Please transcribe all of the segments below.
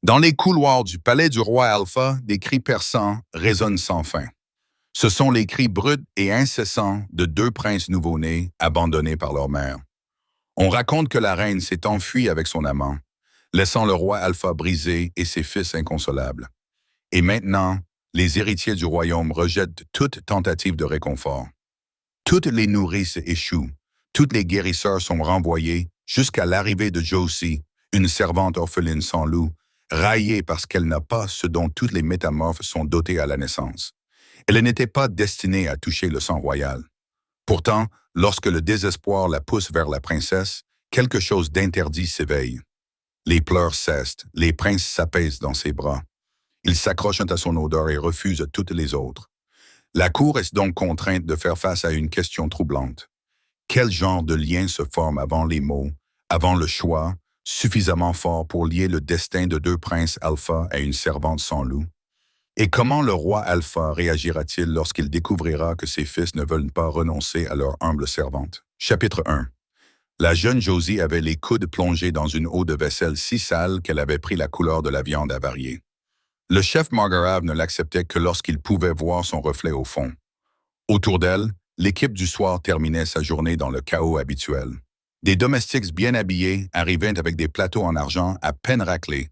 Dans les couloirs du palais du roi Alpha, des cris perçants résonnent sans fin. Ce sont les cris bruts et incessants de deux princes nouveau-nés abandonnés par leur mère. On raconte que la reine s'est enfuie avec son amant, laissant le roi Alpha brisé et ses fils inconsolables. Et maintenant, les héritiers du royaume rejettent toute tentative de réconfort. Toutes les nourrices échouent, toutes les guérisseurs sont renvoyés jusqu'à l'arrivée de Josie, une servante orpheline sans loup, raillée parce qu'elle n'a pas ce dont toutes les métamorphes sont dotées à la naissance. Elle n'était pas destinée à toucher le sang royal. Pourtant, lorsque le désespoir la pousse vers la princesse, quelque chose d'interdit s'éveille. Les pleurs cessent, les princes s'apaisent dans ses bras. Ils s'accrochent à son odeur et refusent toutes les autres. La cour est donc contrainte de faire face à une question troublante. Quel genre de lien se forme avant les mots, avant le choix, suffisamment fort pour lier le destin de deux princes Alpha à une servante sans loup? Et comment le roi Alpha réagira-t-il lorsqu'il découvrira que ses fils ne veulent pas renoncer à leur humble servante? Chapitre 1. La jeune Josie avait les coudes plongés dans une eau de vaisselle si sale qu'elle avait pris la couleur de la viande avariée. Le chef Margrave ne l'acceptait que lorsqu'il pouvait voir son reflet au fond. Autour d'elle, l'équipe du soir terminait sa journée dans le chaos habituel. Des domestiques bien habillés arrivaient avec des plateaux en argent à peine raclés,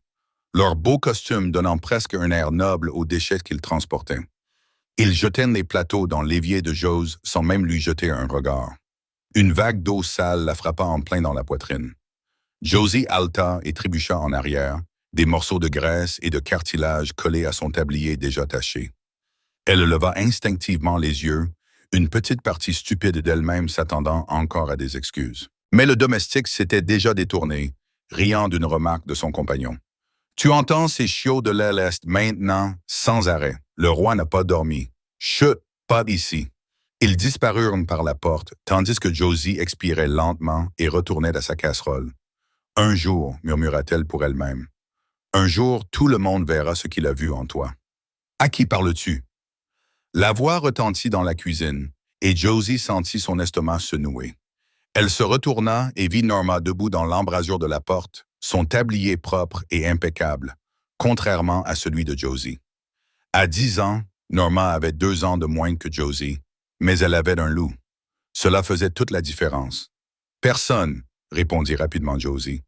leurs beaux costumes donnant presque un air noble aux déchets qu'ils transportaient. Ils jetaient les plateaux dans l'évier de Jose sans même lui jeter un regard. Une vague d'eau sale la frappa en plein dans la poitrine. Josie haleta et trébucha en arrière, des morceaux de graisse et de cartilage collés à son tablier déjà taché. Elle leva instinctivement les yeux, une petite partie stupide d'elle-même s'attendant encore à des excuses. Mais le domestique s'était déjà détourné, riant d'une remarque de son compagnon. « Tu entends ces chiots de l'aile est maintenant, sans arrêt. Le roi n'a pas dormi. Chut, pas ici. » Ils disparurent par la porte, tandis que Josie expirait lentement et retournait à sa casserole. « Un jour, murmura-t-elle pour elle-même. Un jour, tout le monde verra ce qu'il a vu en toi. »« À qui parles-tu? » La voix retentit dans la cuisine, et Josie sentit son estomac se nouer. Elle se retourna et vit Norma debout dans l'embrasure de la porte, son tablier propre et impeccable, contrairement à celui de Josie. À 10 ans, Norma avait 2 ans de moins que Josie, mais elle avait un loup. Cela faisait toute la différence. « Personne, » répondit rapidement Josie.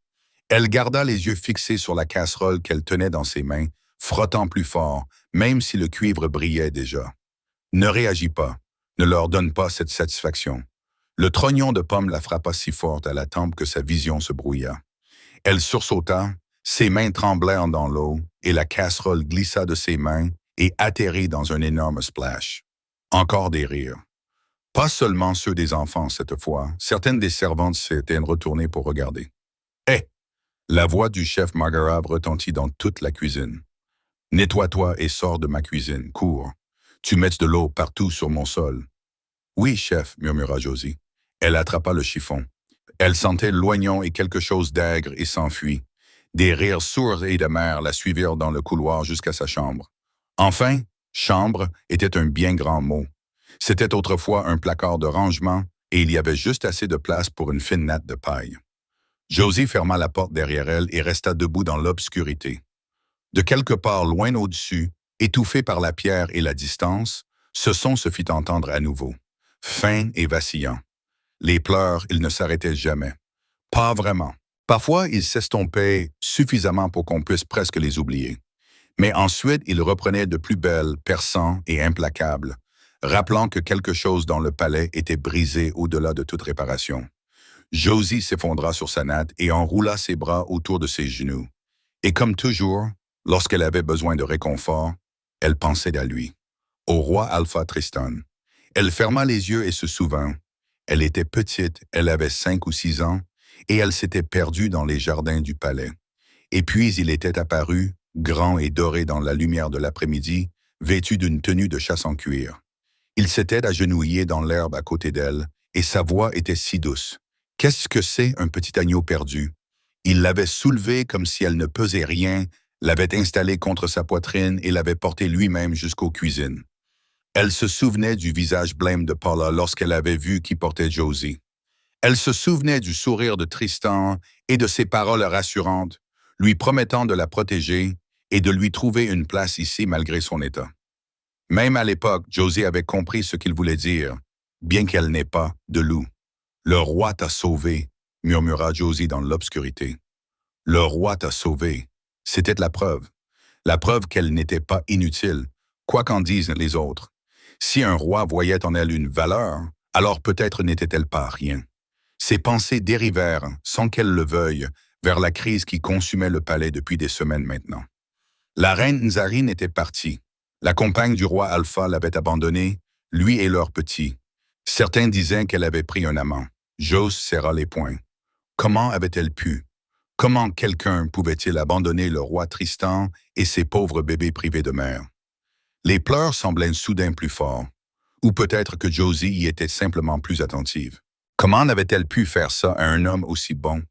Elle garda les yeux fixés sur la casserole qu'elle tenait dans ses mains, frottant plus fort, même si le cuivre brillait déjà. Ne réagis pas, ne leur donne pas cette satisfaction. Le trognon de pomme la frappa si fort à la tempe que sa vision se brouilla. Elle sursauta, ses mains tremblèrent dans l'eau, et la casserole glissa de ses mains et atterrit dans un énorme splash. Encore des rires. Pas seulement ceux des enfants cette fois, certaines des servantes s'étaient retournées pour regarder. « Hé !» La voix du chef Margrave retentit dans toute la cuisine. « Nettoie-toi et sors de ma cuisine, cours. Tu mets de l'eau partout sur mon sol. »« Oui, chef, » murmura Josie. Elle attrapa le chiffon. Elle sentait l'oignon et quelque chose d'aigre et s'enfuit. Des rires sourds et amers la suivirent dans le couloir jusqu'à sa chambre. Enfin, chambre était un bien grand mot. C'était autrefois un placard de rangement et il y avait juste assez de place pour une fine natte de paille. Josie ferma la porte derrière elle et resta debout dans l'obscurité. De quelque part loin au-dessus, étouffé par la pierre et la distance, ce son se fit entendre à nouveau, fin et vacillant. Les pleurs, ils ne s'arrêtaient jamais. Pas vraiment. Parfois, ils s'estompaient suffisamment pour qu'on puisse presque les oublier. Mais ensuite, ils reprenaient de plus belle, perçants et implacables, rappelant que quelque chose dans le palais était brisé au-delà de toute réparation. Josie s'effondra sur sa natte et enroula ses bras autour de ses genoux. Et comme toujours, lorsqu'elle avait besoin de réconfort, elle pensait à lui, au roi Alpha Tristan. Elle ferma les yeux et se souvint. Elle était petite, elle avait 5 ou 6 ans, et elle s'était perdue dans les jardins du palais. Et puis il était apparu, grand et doré dans la lumière de l'après-midi, vêtu d'une tenue de chasse en cuir. Il s'était agenouillé dans l'herbe à côté d'elle, et sa voix était si douce. Qu'est-ce que c'est un petit agneau perdu? Il l'avait soulevée comme si elle ne pesait rien, l'avait installée contre sa poitrine et l'avait portée lui-même jusqu'aux cuisines. Elle se souvenait du visage blême de Paula lorsqu'elle avait vu qui portait Josie. Elle se souvenait du sourire de Tristan et de ses paroles rassurantes. lui promettant de la protéger et de lui trouver une place ici malgré son état. Même à l'époque, Josie avait compris ce qu'il voulait dire, bien qu'elle n'ait pas de loup. « Le roi t'a sauvé », murmura Josie dans l'obscurité. « Le roi t'a sauvé ». C'était la preuve qu'elle n'était pas inutile, quoi qu'en disent les autres. Si un roi voyait en elle une valeur, alors peut-être n'était-elle pas rien. Ses pensées dérivèrent, sans qu'elle le veuille, vers la crise qui consumait le palais depuis des semaines maintenant. La reine Nzarine était partie. La compagne du roi Alpha l'avait abandonnée, lui et leur petit. Certains disaient qu'elle avait pris un amant. Jos serra les poings. Comment avait-elle pu? Comment quelqu'un pouvait-il abandonner le roi Tristan et ses pauvres bébés privés de mère? Les pleurs semblaient soudain plus forts. Ou peut-être que Josie y était simplement plus attentive. Comment n'avait-elle pu faire ça à un homme aussi bon?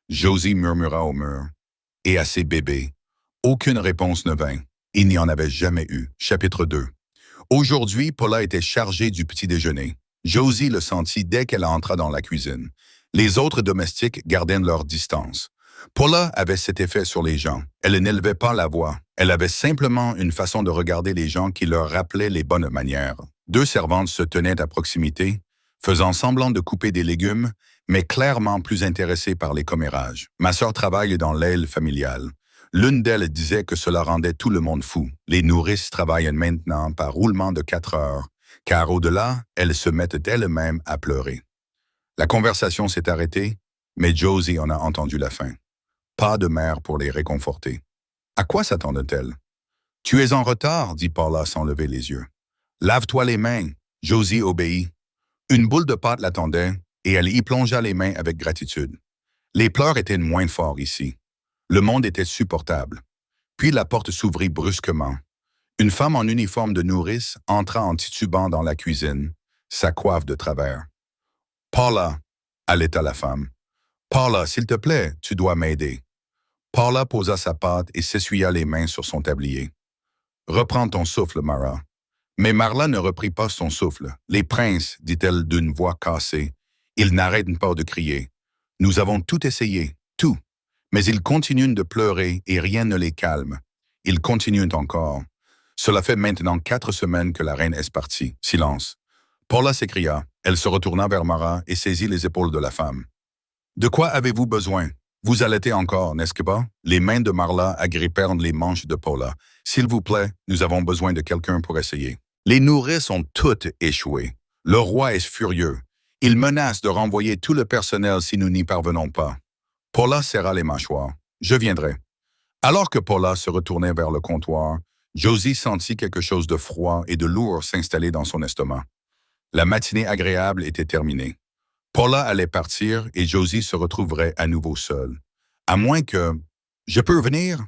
Josie murmura au mur. Et à ses bébés. Aucune réponse ne vint. Il n'y en avait jamais eu. Chapitre 2. Aujourd'hui, Paula était chargée du petit déjeuner. Josie le sentit dès qu'elle entra dans la cuisine. Les autres domestiques gardaient leur distance. Paula avait cet effet sur les gens. Elle n'élevait pas la voix. Elle avait simplement une façon de regarder les gens qui leur rappelait les bonnes manières. Deux servantes se tenaient à proximité, faisant semblant de couper des légumes, mais clairement plus intéressées par les commérages. Ma sœur travaille dans l'aile familiale. L'une d'elles disait que cela rendait tout le monde fou. Les nourrices travaillent maintenant par roulement de 4 heures, car au-delà, elles se mettent elles-mêmes à pleurer. La conversation s'est arrêtée, mais Josie en a entendu la fin. Pas de mère pour les réconforter. À quoi s'attendait-elle? « Tu es en retard, dit Paula sans lever les yeux. Lave-toi les mains. Josie obéit. Une boule de pâte l'attendait, et elle y plongea les mains avec gratitude. Les pleurs étaient moins forts ici. Le monde était supportable. Puis la porte s'ouvrit brusquement. Une femme en uniforme de nourrice entra en titubant dans la cuisine, sa coiffe de travers. « Paula, » allaita la femme. « Paula, s'il te plaît, tu dois m'aider. » Paula posa sa pâte et s'essuya les mains sur son tablier. « Reprends ton souffle, Mara. » Mais Marla ne reprit pas son souffle. « Les princes, dit-elle d'une voix cassée, ils n'arrêtent pas de crier. Nous avons tout essayé, tout. Mais ils continuent de pleurer et rien ne les calme. Ils continuent encore. Cela fait maintenant 4 semaines que la reine est partie. Silence. Paula s'écria. Elle se retourna vers Mara et saisit les épaules de la femme. « De quoi avez-vous besoin? Vous allaitez encore, n'est-ce pas? » Les mains de Marla agrippèrent les manches de Paula. « S'il vous plaît, nous avons besoin de quelqu'un pour essayer. » Les nourrices ont toutes échoué. Le roi est furieux. Il menace de renvoyer tout le personnel si nous n'y parvenons pas. Paula serra les mâchoires. « Je viendrai. » Alors que Paula se retournait vers le comptoir, Josie sentit quelque chose de froid et de lourd s'installer dans son estomac. La matinée agréable était terminée. Paula allait partir et Josie se retrouverait à nouveau seule. À moins que... « Je peux venir? »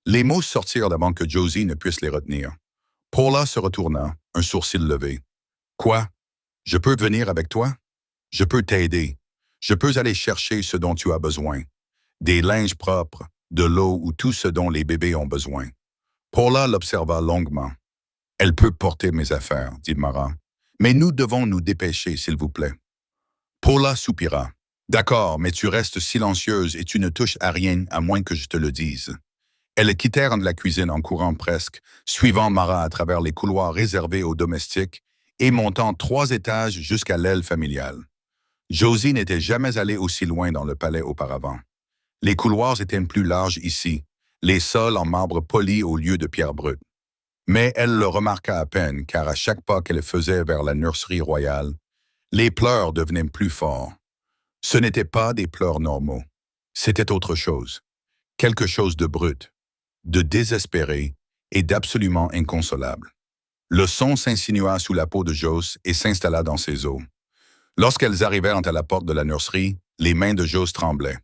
Les mots sortirent avant que Josie ne puisse les retenir. Paula se retourna, un sourcil levé. « Quoi? Je peux venir avec toi? Je peux t'aider. Je peux aller chercher ce dont tu as besoin. Des linges propres, de l'eau ou tout ce dont les bébés ont besoin. » Paula l'observa longuement. « Elle peut porter mes affaires, dit Mara. Mais nous devons nous dépêcher, s'il vous plaît. » Paula soupira. « D'accord, mais tu restes silencieuse et tu ne touches à rien à moins que je te le dise. » Elles quittèrent la cuisine en courant presque, suivant Mara à travers les couloirs réservés aux domestiques et montant 3 étages jusqu'à l'aile familiale. Josie n'était jamais allée aussi loin dans le palais auparavant. Les couloirs étaient plus larges ici, les sols en marbre poli au lieu de pierre brute. Mais elle le remarqua à peine, car à chaque pas qu'elle faisait vers la nurserie royale, les pleurs devenaient plus forts. Ce n'étaient pas des pleurs normaux. C'était autre chose. Quelque chose de brut, de désespéré et d'absolument inconsolable. Le son s'insinua sous la peau de Jos et s'installa dans ses os. Lorsqu'elles arrivèrent à la porte de la nurserie, les mains de Jos tremblaient.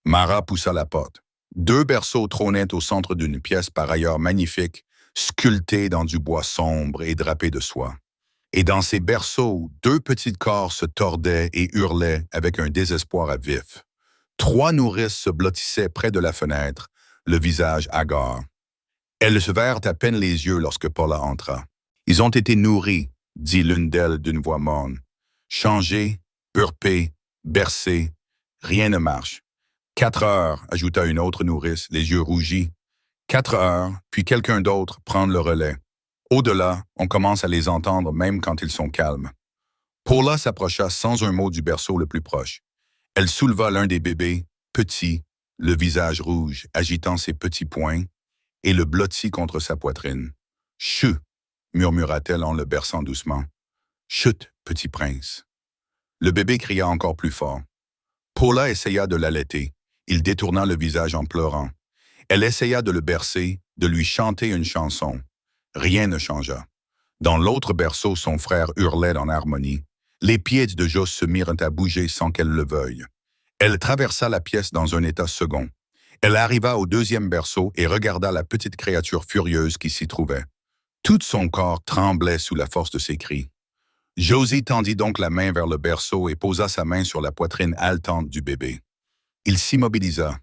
Mara poussa la porte. 2 berceaux trônaient au centre d'une pièce par ailleurs magnifique, sculptée dans du bois sombre et drapé de soie. Et dans ces berceaux, 2 petits corps se tordaient et hurlaient avec un désespoir vif. 3 nourrices se blottissaient près de la fenêtre, le visage hagard. Elles se verrent à peine les yeux lorsque Paula entra. « Ils ont été nourris, » dit l'une d'elles d'une voix morne. « Changés, burpés, bercés, rien ne marche. 4 heures, ajouta une autre nourrice, les yeux rougis. 4 heures, puis quelqu'un d'autre prendre le relais. Au-delà, on commence à les entendre même quand ils sont calmes. Paula s'approcha sans un mot du berceau le plus proche. Elle souleva l'un des bébés, petit, le visage rouge, agitant ses petits poings, et le blottit contre sa poitrine. « Chut !» murmura-t-elle en le berçant doucement. « Chut, petit prince !» Le bébé cria encore plus fort. Paula essaya de l'allaiter. Il détourna le visage en pleurant. Elle essaya de le bercer, de lui chanter une chanson. Rien ne changea. Dans l'autre berceau, son frère hurlait en harmonie. Les pieds de Joss se mirent à bouger sans qu'elle le veuille. Elle traversa la pièce dans un état second. Elle arriva au deuxième berceau et regarda la petite créature furieuse qui s'y trouvait. Tout son corps tremblait sous la force de ses cris. Josie tendit donc la main vers le berceau et posa sa main sur la poitrine haletante du bébé. Il s'immobilisa.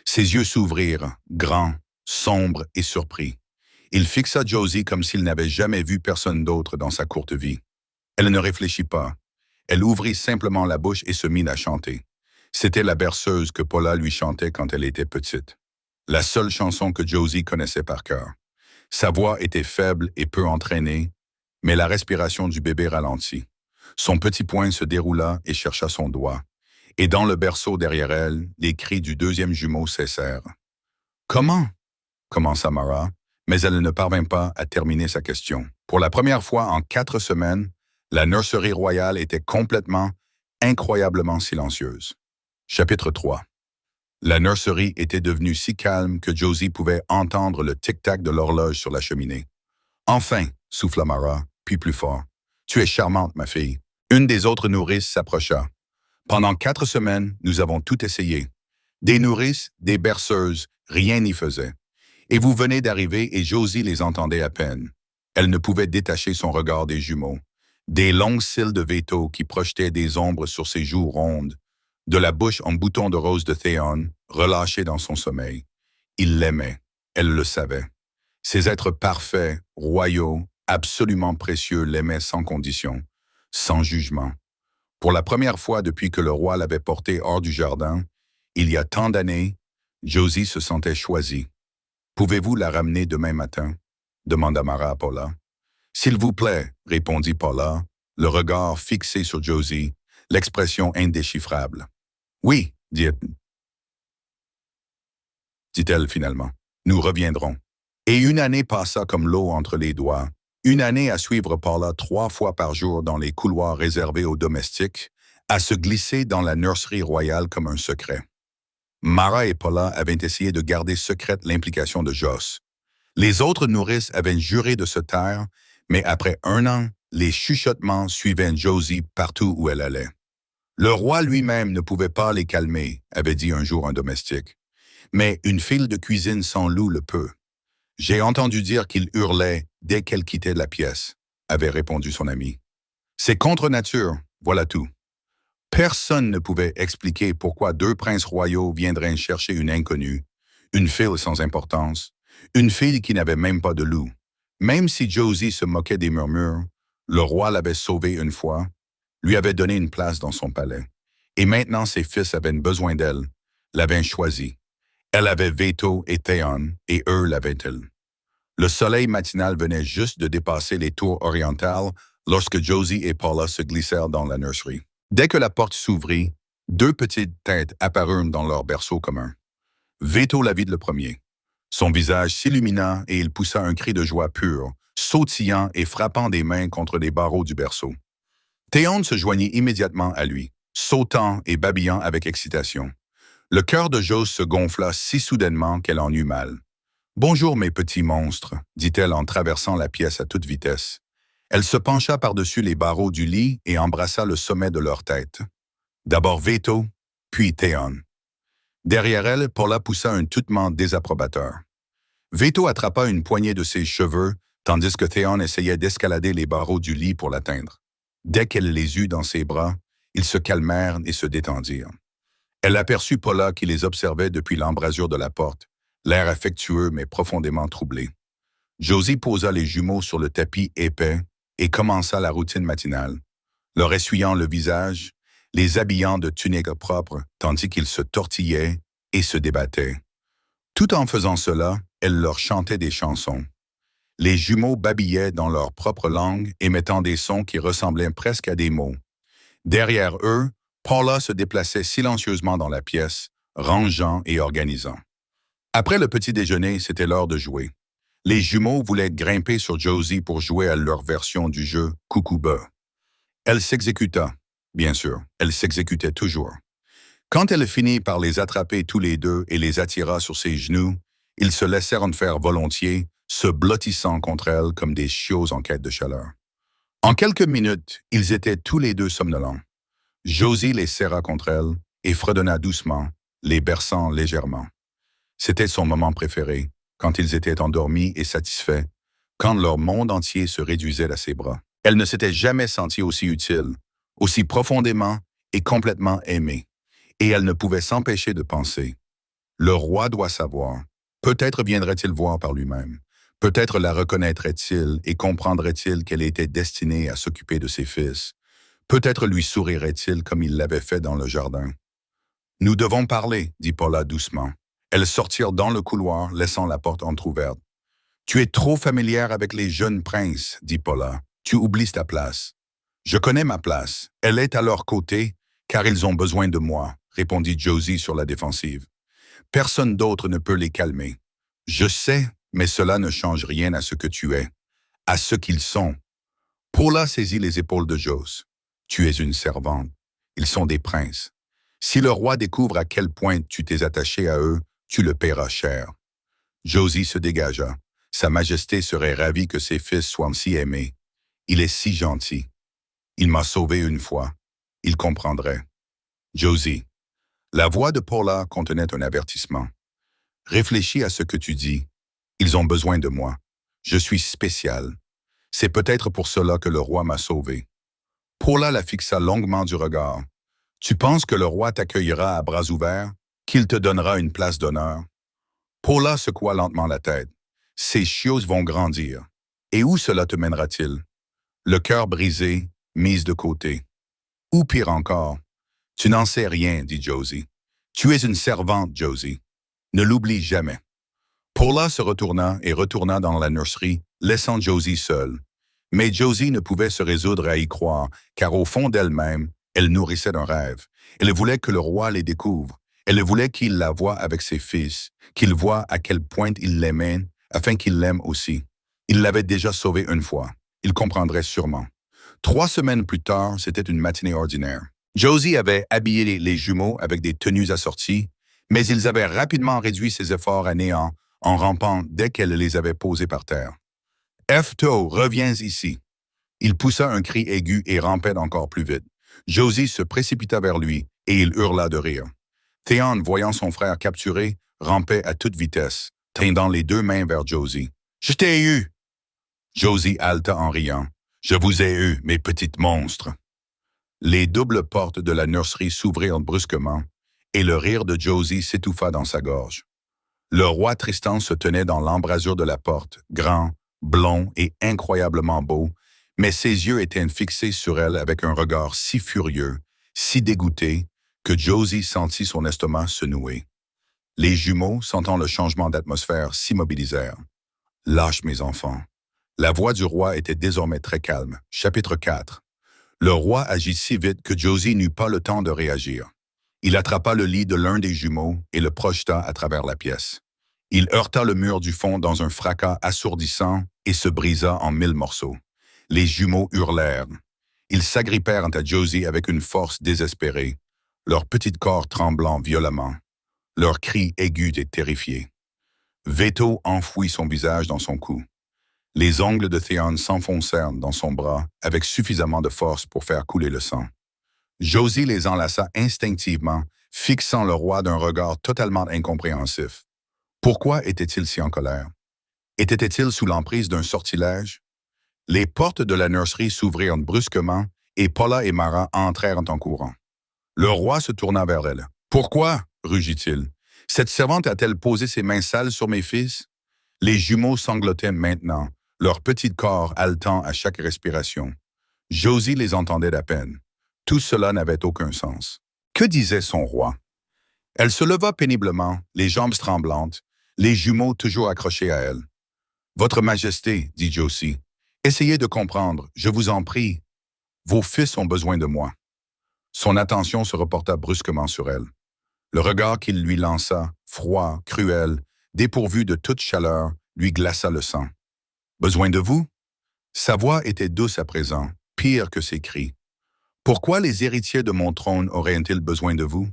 Ses yeux s'ouvrirent, grands, sombres et surpris. Il fixa Josie comme s'il n'avait jamais vu personne d'autre dans sa courte vie. Elle ne réfléchit pas. Elle ouvrit simplement la bouche et se mit à chanter. C'était la berceuse que Paula lui chantait quand elle était petite. La seule chanson que Josie connaissait par cœur. Sa voix était faible et peu entraînée, mais la respiration du bébé ralentit. Son petit poing se déroula et chercha son doigt. Et dans le berceau derrière elle, les cris du deuxième jumeau cessèrent. « Comment ?» commença Mara, mais elle ne parvint pas à terminer sa question. Pour la première fois en 4 semaines, la nurserie royale était complètement, incroyablement silencieuse. Chapitre 3. La nurserie était devenue si calme que Josie pouvait entendre le tic-tac de l'horloge sur la cheminée. « Enfin !» souffla Mara, puis plus fort. « Tu es charmante, ma fille. » Une des autres nourrices s'approcha. « Pendant 4 semaines, nous avons tout essayé. Des nourrices, des berceuses, rien n'y faisait. Et vous venez d'arriver et Josie les entendait à peine. Elle ne pouvait détacher son regard des jumeaux. Des longues cils de Veto qui projetaient des ombres sur ses joues rondes, de la bouche en bouton de rose de Théon, relâchée dans son sommeil. Il l'aimait, elle le savait. Ces êtres parfaits, royaux, absolument précieux l'aimaient sans condition, sans jugement. Pour la première fois depuis que le roi l'avait porté hors du jardin, il y a tant d'années, Josie se sentait choisie. « Pouvez-vous la ramener demain matin ?» demanda Mara à Paula. « S'il vous plaît, » répondit Paula, le regard fixé sur Josie, l'expression indéchiffrable. « Oui, dit-elle finalement. « Nous reviendrons. » Et une année passa comme l'eau entre les doigts. Une année à suivre Paula 3 fois par jour dans les couloirs réservés aux domestiques, à se glisser dans la nurserie royale comme un secret. Mara et Paula avaient essayé de garder secrète l'implication de Joss. Les autres nourrices avaient juré de se taire, mais après 1 an, les chuchotements suivaient Josie partout où elle allait. Le roi lui-même ne pouvait pas les calmer, avait dit un jour un domestique. Mais une file de cuisine sans loup le peut. J'ai entendu dire qu'il hurlait dès qu'elle quittait la pièce, avait répondu son ami. C'est contre nature, voilà tout. Personne ne pouvait expliquer pourquoi 2 princes royaux viendraient chercher une inconnue, une fille sans importance, une fille qui n'avait même pas de loup. Même si Josie se moquait des murmures, le roi l'avait sauvée une fois, lui avait donné une place dans son palais. Et maintenant ses fils avaient besoin d'elle, l'avaient choisie. Elle avait Veto et Théon, et eux l'avaient-ils. Le soleil matinal venait juste de dépasser les tours orientales lorsque Josie et Paula se glissèrent dans la nurserie. Dès que la porte s'ouvrit, 2 petites têtes apparurent dans leur berceau commun. Veto la vit le premier. Son visage s'illumina et il poussa un cri de joie pure, sautillant et frappant des mains contre les barreaux du berceau. Théon se joignit immédiatement à lui, sautant et babillant avec excitation. Le cœur de Joss se gonfla si soudainement qu'elle en eut mal. « Bonjour, mes petits monstres », dit-elle en traversant la pièce à toute vitesse. Elle se pencha par-dessus les barreaux du lit et embrassa le sommet de leur tête. D'abord Veto, puis Théon. Derrière elle, Paula poussa un tutement désapprobateur. Veto attrapa une poignée de ses cheveux, tandis que Théon essayait d'escalader les barreaux du lit pour l'atteindre. Dès qu'elle les eut dans ses bras, ils se calmèrent et se détendirent. Elle aperçut Paula qui les observait depuis l'embrasure de la porte, l'air affectueux mais profondément troublé. Josie posa les jumeaux sur le tapis épais et commença la routine matinale, leur essuyant le visage, les habillant de tuniques propres, tandis qu'ils se tortillaient, et se débattaient. Tout en faisant cela, elle leur chantait des chansons. Les jumeaux babillaient dans leur propre langue, émettant des sons qui ressemblaient presque à des mots. Derrière eux, Paula se déplaçait silencieusement dans la pièce, rangeant et organisant. Après le petit déjeuner, c'était l'heure de jouer. Les jumeaux voulaient grimper sur Josie pour jouer à leur version du jeu Coucou-Bas. Elle s'exécuta, bien sûr, elle s'exécutait toujours. Quand elle finit par les attraper tous les deux et les attira sur ses genoux, ils se laissèrent en faire volontiers, se blottissant contre elle comme des chiots en quête de chaleur. En quelques minutes, ils étaient tous les deux somnolents. Josie les serra contre elle et fredonna doucement, les berçant légèrement. C'était son moment préféré, quand ils étaient endormis et satisfaits, quand leur monde entier se réduisait à ses bras. Elle ne s'était jamais sentie aussi utile, aussi profondément et complètement aimée, et elle ne pouvait s'empêcher de penser. Le roi doit savoir. Peut-être viendrait-il voir par lui-même. Peut-être la reconnaîtrait-il et comprendrait-il qu'elle était destinée à s'occuper de ses fils. Peut-être lui sourirait-il comme il l'avait fait dans le jardin. « Nous devons parler, » dit Paula doucement. Elles sortirent dans le couloir, laissant la porte entr'ouverte. « Tu es trop familière avec les jeunes princes, » dit Paula. « Tu oublies ta place. »« Je connais ma place. Elle est à leur côté, car ils ont besoin de moi, » répondit Josie sur la défensive. « Personne d'autre ne peut les calmer. Je sais, mais cela ne change rien à ce que tu es, à ce qu'ils sont. » Paula saisit les épaules de Josie. « Tu es une servante. Ils sont des princes. Si le roi découvre à quel point tu t'es attaché à eux, tu le paieras cher. » Josie se dégagea. Sa Majesté serait ravie que ses fils soient si aimés. Il est si gentil. Il m'a sauvé une fois. Il comprendrait. Josie. La voix de Paula contenait un avertissement. Réfléchis à ce que tu dis. Ils ont besoin de moi. Je suis spécial. C'est peut-être pour cela que le roi m'a sauvé. Paula la fixa longuement du regard. Tu penses que le roi t'accueillera à bras ouverts, qu'il te donnera une place d'honneur? Paula secoua lentement la tête. Ces chiots vont grandir. Et où cela te mènera-t-il? Le cœur brisé, mise de côté. Ou pire encore, tu n'en sais rien, dit Josie. Tu es une servante, Josie. Ne l'oublie jamais. Paula se retourna et retourna dans la nurserie, laissant Josie seule. Mais Josie ne pouvait se résoudre à y croire, car au fond d'elle-même, elle nourrissait d'un rêve. Elle voulait que le roi les découvre. Elle voulait qu'il la voie avec ses fils, qu'il voie à quel point il l'aimait, afin qu'il l'aime aussi. Il l'avait déjà sauvé une fois. Il comprendrait sûrement. 3 semaines plus tard, c'était une matinée ordinaire. Josie avait habillé les jumeaux avec des tenues assorties, mais ils avaient rapidement réduit ses efforts à néant en rampant dès qu'elle les avait posés par terre. « F-To, reviens ici !» Il poussa un cri aigu et rampait encore plus vite. Josie se précipita vers lui et il hurla de rire. Theon, voyant son frère capturé, rampait à toute vitesse, tendant les 2 mains vers Josie. « Je t'ai eu! » Josie haleta en riant. « Je vous ai eu, mes petites monstres! » Les doubles portes de la nurserie s'ouvrirent brusquement et le rire de Josie s'étouffa dans sa gorge. Le roi Tristan se tenait dans l'embrasure de la porte, grand, blond et incroyablement beau, mais ses yeux étaient fixés sur elle avec un regard si furieux, si dégoûté, que Josie sentit son estomac se nouer. Les jumeaux, sentant le changement d'atmosphère, s'immobilisèrent. « Lâche mes enfants. » La voix du roi était désormais très calme. Chapitre 4. Le roi agit si vite que Josie n'eut pas le temps de réagir. Il attrapa le lit de l'un des jumeaux et le projeta à travers la pièce. Il heurta le mur du fond dans un fracas assourdissant et se brisa en 1000 morceaux. Les jumeaux hurlèrent. Ils s'agrippèrent à Josie avec une force désespérée, leurs petits corps tremblant violemment, leurs cris aigus et terrifiés. Veto enfouit son visage dans son cou. Les ongles de Theon s'enfoncèrent dans son bras avec suffisamment de force pour faire couler le sang. Josie les enlaça instinctivement, fixant le roi d'un regard totalement incompréhensif. Pourquoi était-il si en colère? Était-il sous l'emprise d'un sortilège? Les portes de la nurserie s'ouvrirent brusquement et Paula et Mara entrèrent en courant. Le roi se tourna vers elle. « Pourquoi? » rugit-il. « Cette servante a-t-elle posé ses mains sales sur mes fils? » Les jumeaux sanglotaient maintenant, leurs petits corps haletant à chaque respiration. Josie les entendait à peine. Tout cela n'avait aucun sens. Que disait son roi? Elle se leva péniblement, les jambes tremblantes, les jumeaux toujours accrochés à elle. Votre Majesté, dit Josie, essayez de comprendre, je vous en prie. Vos fils ont besoin de moi. Son attention se reporta brusquement sur elle. Le regard qu'il lui lança, froid, cruel, dépourvu de toute chaleur, lui glaça le sang. Besoin de vous? Sa voix était douce à présent, pire que ses cris. Pourquoi les héritiers de mon trône auraient-ils besoin de vous?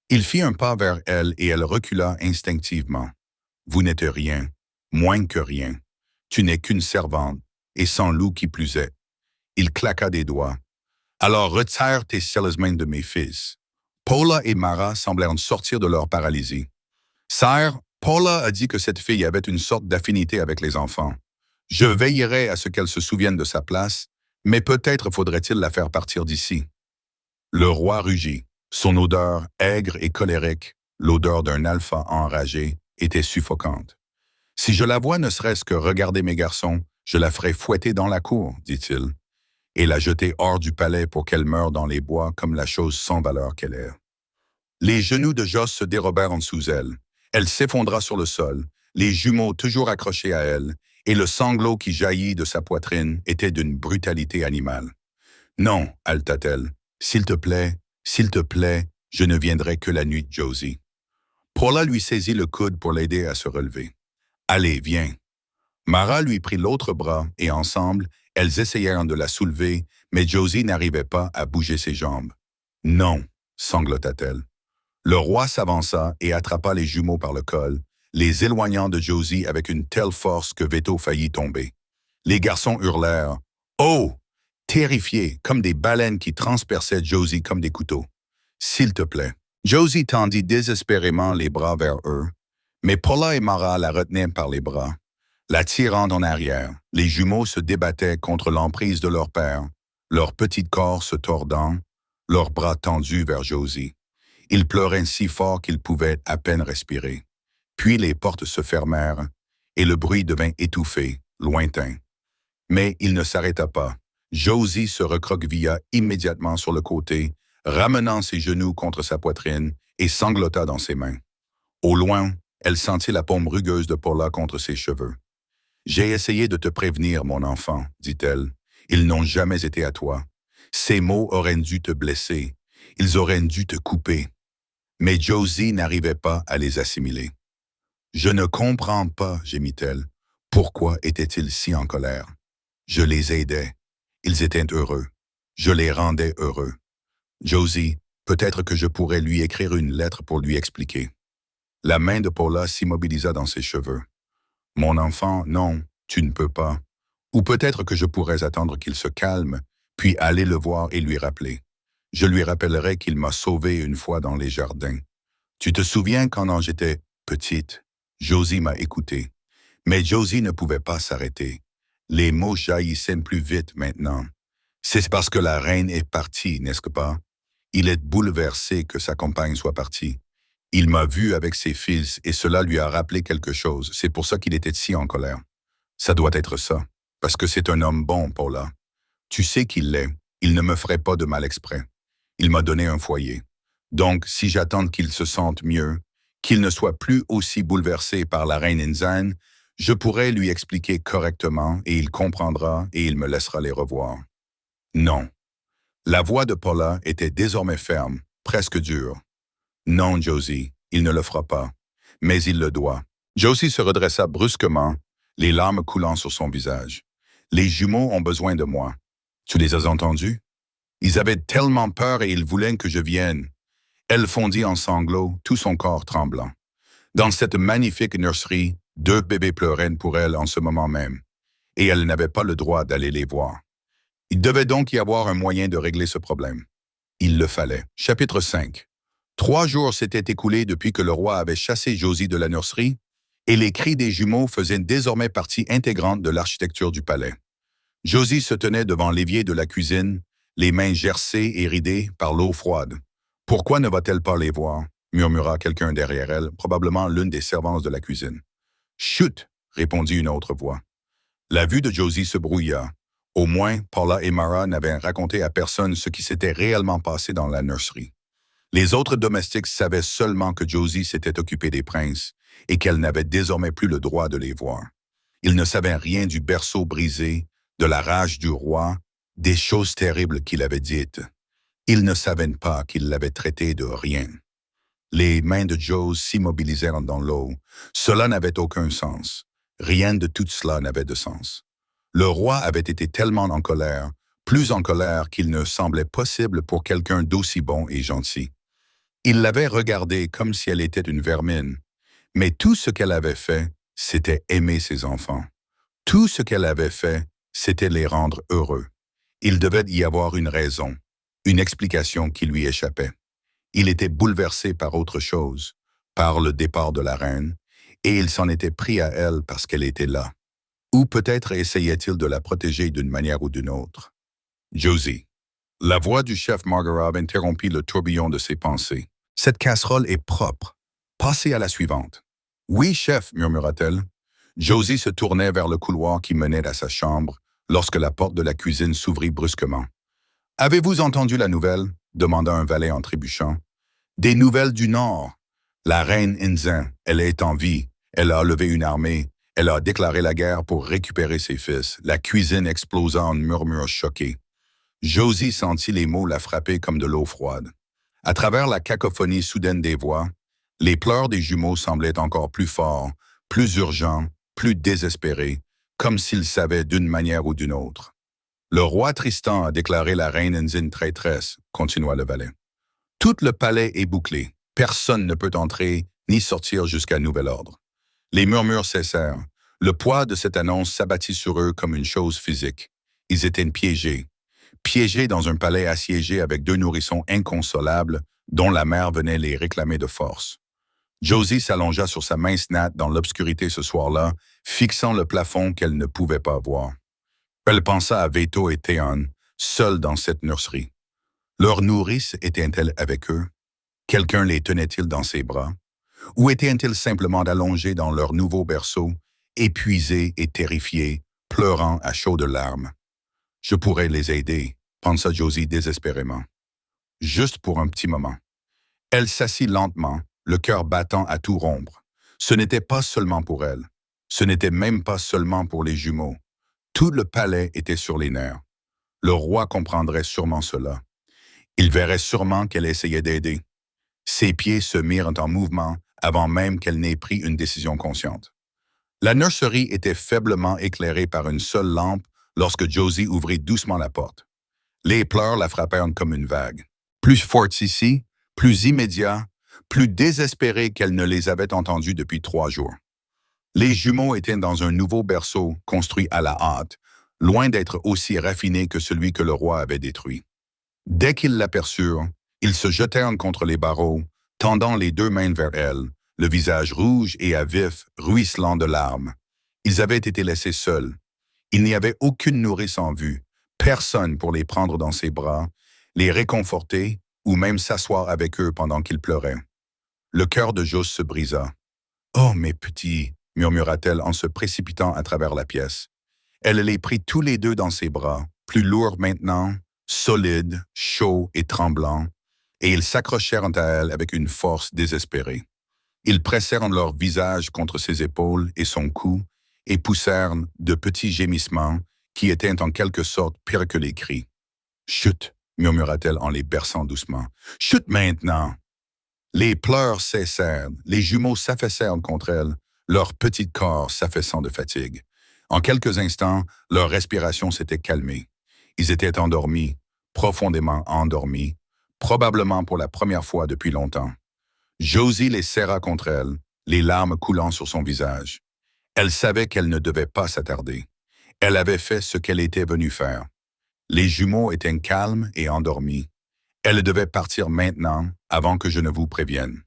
Il fit un pas vers elle et elle recula instinctivement. Vous n'êtes rien, moins que rien. Tu n'es qu'une servante, et sans loup qui plus est. Il claqua des doigts. Alors retire tes sales mains de mes fils. Paula et Mara semblèrent sortir de leur paralysie. Sire, Paula a dit que cette fille avait une sorte d'affinité avec les enfants. Je veillerai à ce qu'elle se souvienne de sa place, mais peut-être faudrait-il la faire partir d'ici. Le roi rugit. Son odeur, aigre et colérique, l'odeur d'un alpha enragé, était suffocante. Si je la vois ne serait-ce que regarder mes garçons, je la ferai fouetter dans la cour, dit-il, et la jeter hors du palais pour qu'elle meure dans les bois comme la chose sans valeur qu'elle est. Les genoux de Joss se dérobèrent en dessous elle. Elle s'effondra sur le sol, les jumeaux toujours accrochés à elle, et le sanglot qui jaillit de sa poitrine était d'une brutalité animale. « Non, haleta-t-elle, s'il te plaît, je ne viendrai que la nuit, Josie. » Paula lui saisit le coude pour l'aider à se relever. « Allez, viens. » Mara lui prit l'autre bras et ensemble, elles essayèrent de la soulever, mais Josie n'arrivait pas à bouger ses jambes. « Non, » sanglota-t-elle. Le roi s'avança et attrapa les jumeaux par le col, les éloignant de Josie avec une telle force que Veto faillit tomber. Les garçons hurlèrent « Oh !» terrifiés, comme des baleines qui transperçaient Josie comme des couteaux. « S'il te plaît. » Josie tendit désespérément les bras vers eux, mais Paula et Mara la retenaient par les bras, la tirant en arrière. Les jumeaux se débattaient contre l'emprise de leur père, leurs petits corps se tordant, leurs bras tendus vers Josie. Ils pleuraient si fort qu'ils pouvaient à peine respirer. Puis les portes se fermèrent, et le bruit devint étouffé, lointain. Mais il ne s'arrêta pas. Josie se recroquevilla immédiatement sur le côté, ramenant ses genoux contre sa poitrine et sanglota dans ses mains. Au loin, elle sentit la paume rugueuse de Paula contre ses cheveux. « J'ai essayé de te prévenir, mon enfant, dit-elle. Ils n'ont jamais été à toi. Ces mots auraient dû te blesser. Ils auraient dû te couper. » Mais Josie n'arrivait pas à les assimiler. « Je ne comprends pas, gémit-elle. Pourquoi étaient-ils si en colère? Je les aidais. Ils étaient heureux. Je les rendais heureux. Josie, peut-être que je pourrais lui écrire une lettre pour lui expliquer. » La main de Paula s'immobilisa dans ses cheveux. « Mon enfant, non, tu ne peux pas. Ou peut-être que je pourrais attendre qu'il se calme, puis aller le voir et lui rappeler. Je lui rappellerai qu'il m'a sauvé une fois dans les jardins. Tu te souviens quand j'étais petite? Josie m'a écouté. Mais Josie ne pouvait pas s'arrêter. Les mots jaillissaient plus vite maintenant. C'est parce que la reine est partie, n'est-ce pas? Il est bouleversé que sa compagne soit partie. Il m'a vu avec ses fils et cela lui a rappelé quelque chose. C'est pour ça qu'il était si en colère. Ça doit être ça. Parce que c'est un homme bon, Paula. Tu sais qu'il l'est. Il ne me ferait pas de mal exprès. Il m'a donné un foyer. Donc, si j'attends qu'il se sente mieux, qu'il ne soit plus aussi bouleversé par la reine Inzane, je pourrais lui expliquer correctement et il comprendra et il me laissera les revoir. Non. La voix de Paula était désormais ferme, presque dure. Non, Josie, il ne le fera pas. Mais il le doit. Josie se redressa brusquement, les larmes coulant sur son visage. Les jumeaux ont besoin de moi. Tu les as entendus? Ils avaient tellement peur et ils voulaient que je vienne. Elle fondit en sanglots, tout son corps tremblant. Dans cette magnifique nurserie, 2 bébés pleuraient pour elle en ce moment même, et elle n'avait pas le droit d'aller les voir. Il devait donc y avoir un moyen de régler ce problème. Il le fallait. Chapitre 5. 3 jours s'étaient écoulés depuis que le roi avait chassé Josie de la nurserie, et les cris des jumeaux faisaient désormais partie intégrante de l'architecture du palais. Josie se tenait devant l'évier de la cuisine, les mains gercées et ridées par l'eau froide. « Pourquoi ne va-t-elle pas les voir ?» murmura quelqu'un derrière elle, probablement l'une des servantes de la cuisine. « Chut !» répondit une autre voix. La vue de Josie se brouilla. Au moins, Paula et Mara n'avaient raconté à personne ce qui s'était réellement passé dans la nurserie. Les autres domestiques savaient seulement que Josie s'était occupée des princes et qu'elle n'avait désormais plus le droit de les voir. Ils ne savaient rien du berceau brisé, de la rage du roi, des choses terribles qu'il avait dites. Ils ne savaient pas qu'il l'avait traité de rien. Les mains de Josie s'immobilisèrent dans l'eau. Cela n'avait aucun sens. Rien de tout cela n'avait de sens. Le roi avait été tellement en colère, plus en colère qu'il ne semblait possible pour quelqu'un d'aussi bon et gentil. Il l'avait regardée comme si elle était une vermine, mais tout ce qu'elle avait fait, c'était aimer ses enfants. Tout ce qu'elle avait fait, c'était les rendre heureux. Il devait y avoir une raison, une explication qui lui échappait. Il était bouleversé par autre chose, par le départ de la reine, et il s'en était pris à elle parce qu'elle était là. Ou peut-être essayait-il de la protéger d'une manière ou d'une autre. Josie. La voix du chef Margarov interrompit le tourbillon de ses pensées. Cette casserole est propre. Passez à la suivante. Oui, chef, murmura-t-elle. Josie se tournait vers le couloir qui menait à sa chambre lorsque la porte de la cuisine s'ouvrit brusquement. Avez-vous entendu la nouvelle? Demanda un valet en trébuchant. Des nouvelles du Nord. La reine Inzin, elle est en vie. Elle a levé une armée. Elle a déclaré la guerre pour récupérer ses fils. La cuisine explosa en murmures choqués. Josie sentit les mots la frapper comme de l'eau froide. À travers la cacophonie soudaine des voix, les pleurs des jumeaux semblaient encore plus forts, plus urgents, plus désespérés, comme s'ils savaient d'une manière ou d'une autre. Le roi Tristan a déclaré la reine Inzin traîtresse, continua le valet. Tout le palais est bouclé. Personne ne peut entrer ni sortir jusqu'à nouvel ordre. Les murmures cessèrent. Le poids de cette annonce s'abattit sur eux comme une chose physique. Ils étaient piégés. Piégés dans un palais assiégé avec deux nourrissons inconsolables dont la mère venait les réclamer de force. Josie s'allongea sur sa mince natte dans l'obscurité ce soir-là, fixant le plafond qu'elle ne pouvait pas voir. Elle pensa à Veto et Théon, seuls dans cette nurserie. Leur nourrice était-elle avec eux? Quelqu'un les tenait-il dans ses bras? Ou étaient-ils simplement allongés dans leur nouveau berceau, épuisés et terrifiés, pleurant à chaudes larmes? Je pourrais les aider, pensa Josie désespérément. Juste pour un petit moment. Elle s'assit lentement, le cœur battant à tout rompre. Ce n'était pas seulement pour elle. Ce n'était même pas seulement pour les jumeaux. Tout le palais était sur les nerfs. Le roi comprendrait sûrement cela. Il verrait sûrement qu'elle essayait d'aider. Ses pieds se mirent en mouvement avant même qu'elle n'ait pris une décision consciente. La nurserie était faiblement éclairée par une seule lampe lorsque Josie ouvrit doucement la porte. Les pleurs la frappèrent comme une vague. Plus fortes ici, plus immédiats, plus désespérés qu'elle ne les avait entendus depuis 3 jours. Les jumeaux étaient dans un nouveau berceau construit à la hâte, loin d'être aussi raffiné que celui que le roi avait détruit. Dès qu'ils l'aperçurent, ils se jetèrent contre les barreaux, tendant les 2 mains vers elle, le visage rouge et à vif, ruisselant de larmes. Ils avaient été laissés seuls. Il n'y avait aucune nourrice en vue, personne pour les prendre dans ses bras, les réconforter ou même s'asseoir avec eux pendant qu'ils pleuraient. Le cœur de Josie se brisa. « Oh, mes petits !» murmura-t-elle en se précipitant à travers la pièce. Elle les prit tous les 2 dans ses bras, plus lourds maintenant, solides, chauds et tremblants, et ils s'accrochèrent à elle avec une force désespérée. Ils pressèrent leur visage contre ses épaules et son cou et poussèrent de petits gémissements qui étaient en quelque sorte pires que les cris. « Chut !» murmura-t-elle en les berçant doucement. « Chut maintenant !» Les pleurs cessèrent, les jumeaux s'affaissèrent contre elle, leur petit corps s'affaissant de fatigue. En quelques instants, leur respiration s'était calmée. Ils étaient endormis, profondément endormis, probablement pour la première fois depuis longtemps. Josie les serra contre elle, les larmes coulant sur son visage. Elle savait qu'elle ne devait pas s'attarder. Elle avait fait ce qu'elle était venue faire. Les jumeaux étaient calmes et endormis. Elle devait partir maintenant, avant que je ne vous prévienne.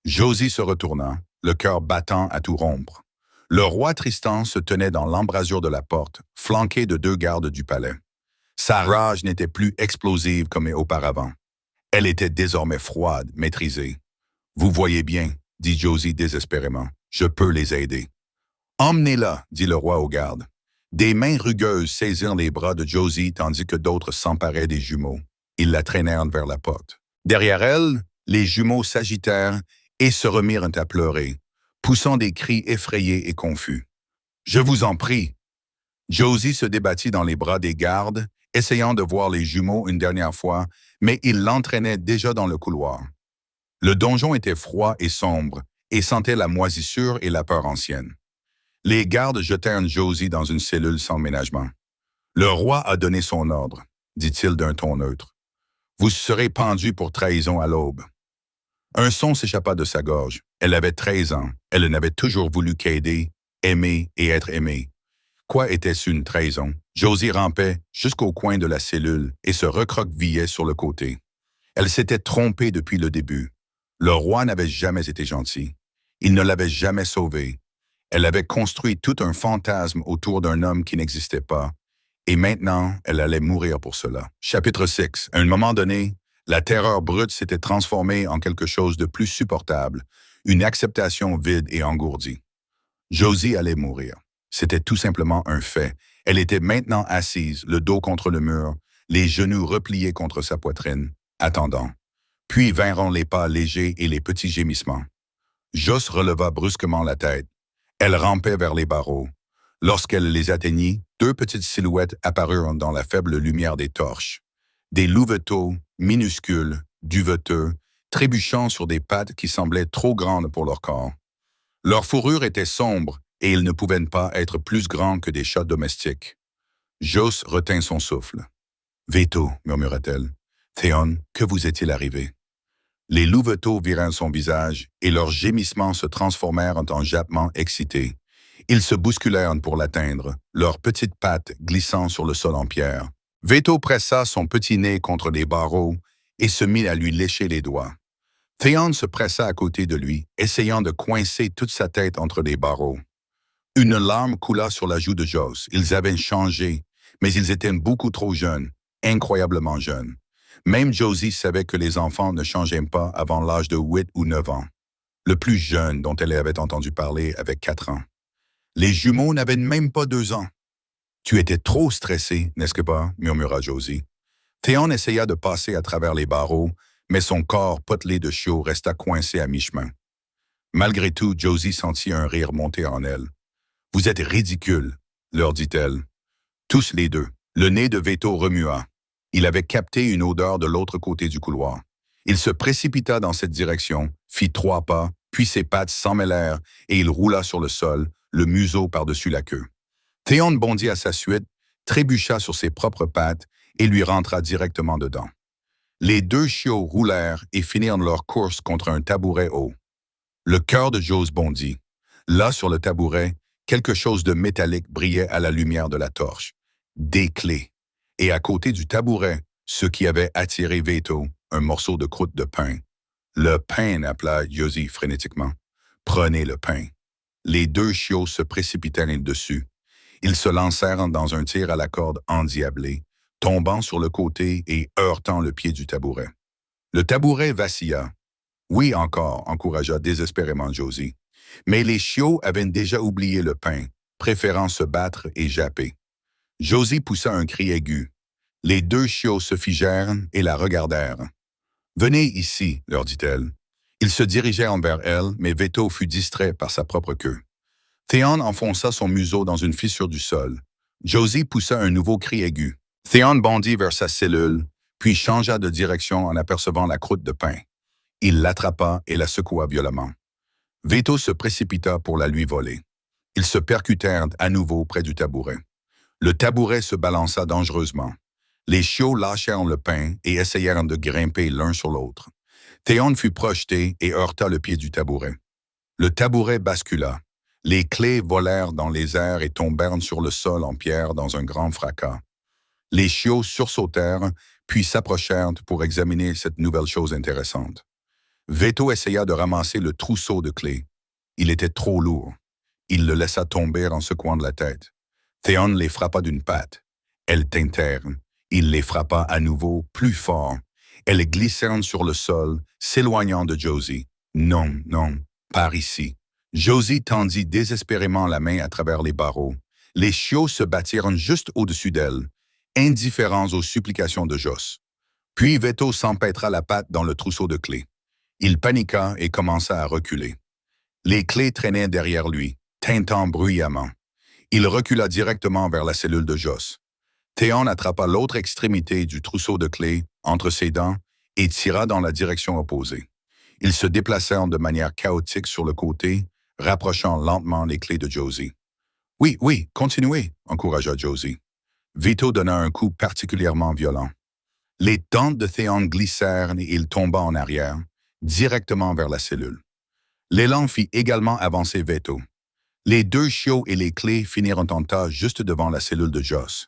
Josie se retourna, le cœur battant à tout rompre. Le roi Tristan se tenait dans l'embrasure de la porte, flanqué de 2 gardes du palais. Sa rage n'était plus explosive comme auparavant. Elle était désormais froide, maîtrisée. « Vous voyez bien, » dit Josie désespérément, « je peux les aider. »« Emmenez-la, » dit le roi aux gardes. Des mains rugueuses saisirent les bras de Josie tandis que d'autres s'emparaient des jumeaux. Ils la traînèrent vers la porte. Derrière elle, Les jumeaux s'agitèrent et se remirent à pleurer, poussant des cris effrayés et confus. « Je vous en prie! » Josie se débattit dans les bras des gardes, essayant de voir les jumeaux une dernière fois, mais ils l'entraînaient déjà dans le couloir. Le donjon était froid et sombre, et sentait la moisissure et la peur ancienne. Les gardes jetèrent Josie dans une cellule sans ménagement. « Le roi a donné son ordre, » dit-il d'un ton neutre. « Vous serez pendu pour trahison à l'aube. » Un son s'échappa de sa gorge. Elle avait 13 ans. Elle n'avait toujours voulu qu'aider, aimer et être aimée. Quoi était-ce une trahison? Josie rampait jusqu'au coin de la cellule et se recroquevillait sur le côté. Elle s'était trompée depuis le début. Le roi n'avait jamais été gentil. Il ne l'avait jamais sauvée. Elle avait construit tout un fantasme autour d'un homme qui n'existait pas. Et maintenant, elle allait mourir pour cela. Chapitre 6. À un moment donné, la terreur brute s'était transformée en quelque chose de plus supportable, une acceptation vide et engourdie. Josie allait mourir. C'était tout simplement un fait. Elle était maintenant assise, le dos contre le mur, les genoux repliés contre sa poitrine, attendant. Puis vinrent les pas légers et les petits gémissements. Joss releva brusquement la tête. Elle rampait vers les barreaux. Lorsqu'elle les atteignit, deux petites silhouettes apparurent dans la faible lumière des torches. Des louveteaux, minuscules, duveteux, trébuchant sur des pattes qui semblaient trop grandes pour leur corps. Leur fourrure était sombre et ils ne pouvaient pas être plus grands que des chats domestiques. Joss retint son souffle. « Veto, murmura-t-elle. Théon, que vous est-il arrivé? » Les louveteaux virèrent son visage et leurs gémissements se transformèrent en jappements excités. Ils se bousculèrent pour l'atteindre, leurs petites pattes glissant sur le sol en pierre. Veto pressa son petit nez contre les barreaux et se mit à lui lécher les doigts. Théon se pressa à côté de lui, essayant de coincer toute sa tête entre les barreaux. Une larme coula sur la joue de Joss. Ils avaient changé, mais ils étaient beaucoup trop jeunes, incroyablement jeunes. Même Josie savait que les enfants ne changeaient pas avant l'âge de 8 ou 9 ans. Le plus jeune dont elle avait entendu parler avait 4 ans. Les jumeaux n'avaient même pas 2 ans. « Tu étais trop stressé, n'est-ce pas? » murmura Josie. Théon essaya de passer à travers les barreaux, mais son corps potelé de chiots resta coincé à mi-chemin. Malgré tout, Josie sentit un rire monter en elle. « Vous êtes ridicules, » leur dit-elle. Tous les deux. Le nez de Veto remua. Il avait capté une odeur de l'autre côté du couloir. Il se précipita dans cette direction, fit 3 pas, puis ses pattes s'en mêlèrent et il roula sur le sol, le museau par-dessus la queue. Théon bondit à sa suite, trébucha sur ses propres pattes et lui rentra directement dedans. Les 2 chiots roulèrent et finirent leur course contre un tabouret haut. Le cœur de Joss bondit. Là, sur le tabouret, quelque chose de métallique brillait à la lumière de la torche. Des clés. Et à côté du tabouret, ce qui avait attiré Veto, un morceau de croûte de pain. « Le pain » appela Josie frénétiquement. « Prenez le pain. » Les 2 chiots se précipitèrent dessus. Ils se lancèrent dans un tir à la corde endiablé, tombant sur le côté et heurtant le pied du tabouret. Le tabouret vacilla. « Oui, encore », encouragea désespérément Josie. Mais les chiots avaient déjà oublié le pain, préférant se battre et japper. Josie poussa un cri aigu. Les 2 chiots se figèrent et la regardèrent. « Venez ici, » leur dit-elle. Ils se dirigeaient envers elle, mais Veto fut distrait par sa propre queue. Théon enfonça son museau dans une fissure du sol. Josie poussa un nouveau cri aigu. Théon bondit vers sa cellule, puis changea de direction en apercevant la croûte de pain. Il l'attrapa et la secoua violemment. Veto se précipita pour la lui voler. Ils se percutèrent à nouveau près du tabouret. Le tabouret se balança dangereusement. Les chiots lâchèrent le pain et essayèrent de grimper l'un sur l'autre. Théon fut projeté et heurta le pied du tabouret. Le tabouret bascula. Les clés volèrent dans les airs et tombèrent sur le sol en pierre dans un grand fracas. Les chiots sursautèrent, puis s'approchèrent pour examiner cette nouvelle chose intéressante. Veto essaya de ramasser le trousseau de clés. Il était trop lourd. Il le laissa tomber en secouant de la tête. Théon les frappa d'une patte. Elles tintèrent. Il les frappa à nouveau, plus fort. Elles glissèrent sur le sol, s'éloignant de Josie. Non, non, par ici. Josie tendit désespérément la main à travers les barreaux. Les chiots se battirent juste au-dessus d'elle, indifférents aux supplications de Joss. Puis Veto s'empêtra la patte dans le trousseau de clés. Il paniqua et commença à reculer. Les clés traînaient derrière lui, tintant bruyamment. Il recula directement vers la cellule de Joss. Théon attrapa l'autre extrémité du trousseau de clés entre ses dents et tira dans la direction opposée. Ils se déplacèrent de manière chaotique sur le côté, rapprochant lentement les clés de Josie. « Oui, oui, continuez », encouragea Josie. Vito donna un coup particulièrement violent. Les dents de Théon glissèrent et il tomba en arrière, directement vers la cellule. L'élan fit également avancer Vito. Les deux chiots et les clés finirent en tas juste devant la cellule de Joss.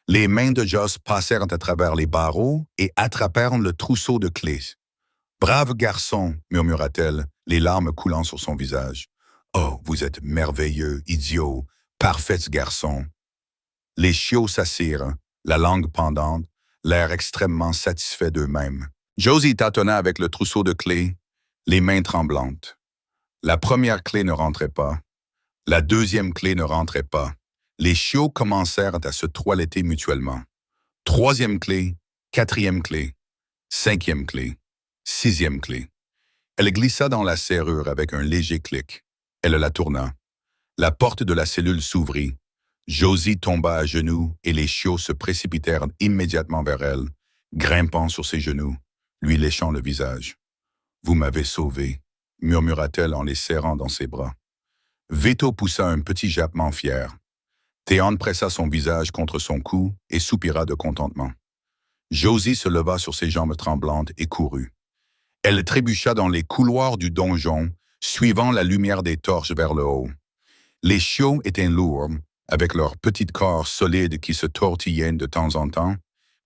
Les mains de Joss passèrent à travers les barreaux et attrapèrent le trousseau de clés. « Brave garçon », murmura-t-elle, les larmes coulant sur son visage. « Oh, vous êtes merveilleux, idiot, parfait garçon. » Les chiots s'assirent, la langue pendante, l'air extrêmement satisfait d'eux-mêmes. Josie tâtonna avec le trousseau de clés, les mains tremblantes. La première clé ne rentrait pas. La deuxième clé ne rentrait pas. Les chiots commencèrent à se toiletter mutuellement. Troisième clé, quatrième clé, cinquième clé, sixième clé. Elle glissa dans la serrure avec un léger clic. Elle la tourna. La porte de la cellule s'ouvrit. Josie tomba à genoux et les chiots se précipitèrent immédiatement vers elle, grimpant sur ses genoux, lui léchant le visage. « Vous m'avez sauvé », murmura-t-elle en les serrant dans ses bras. Vito poussa un petit jappement fier. Théon pressa son visage contre son cou et soupira de contentement. Josie se leva sur ses jambes tremblantes et courut. Elle trébucha dans les couloirs du donjon, suivant la lumière des torches vers le haut. Les chiots étaient lourds, avec leurs petits corps solides qui se tortillaient de temps en temps,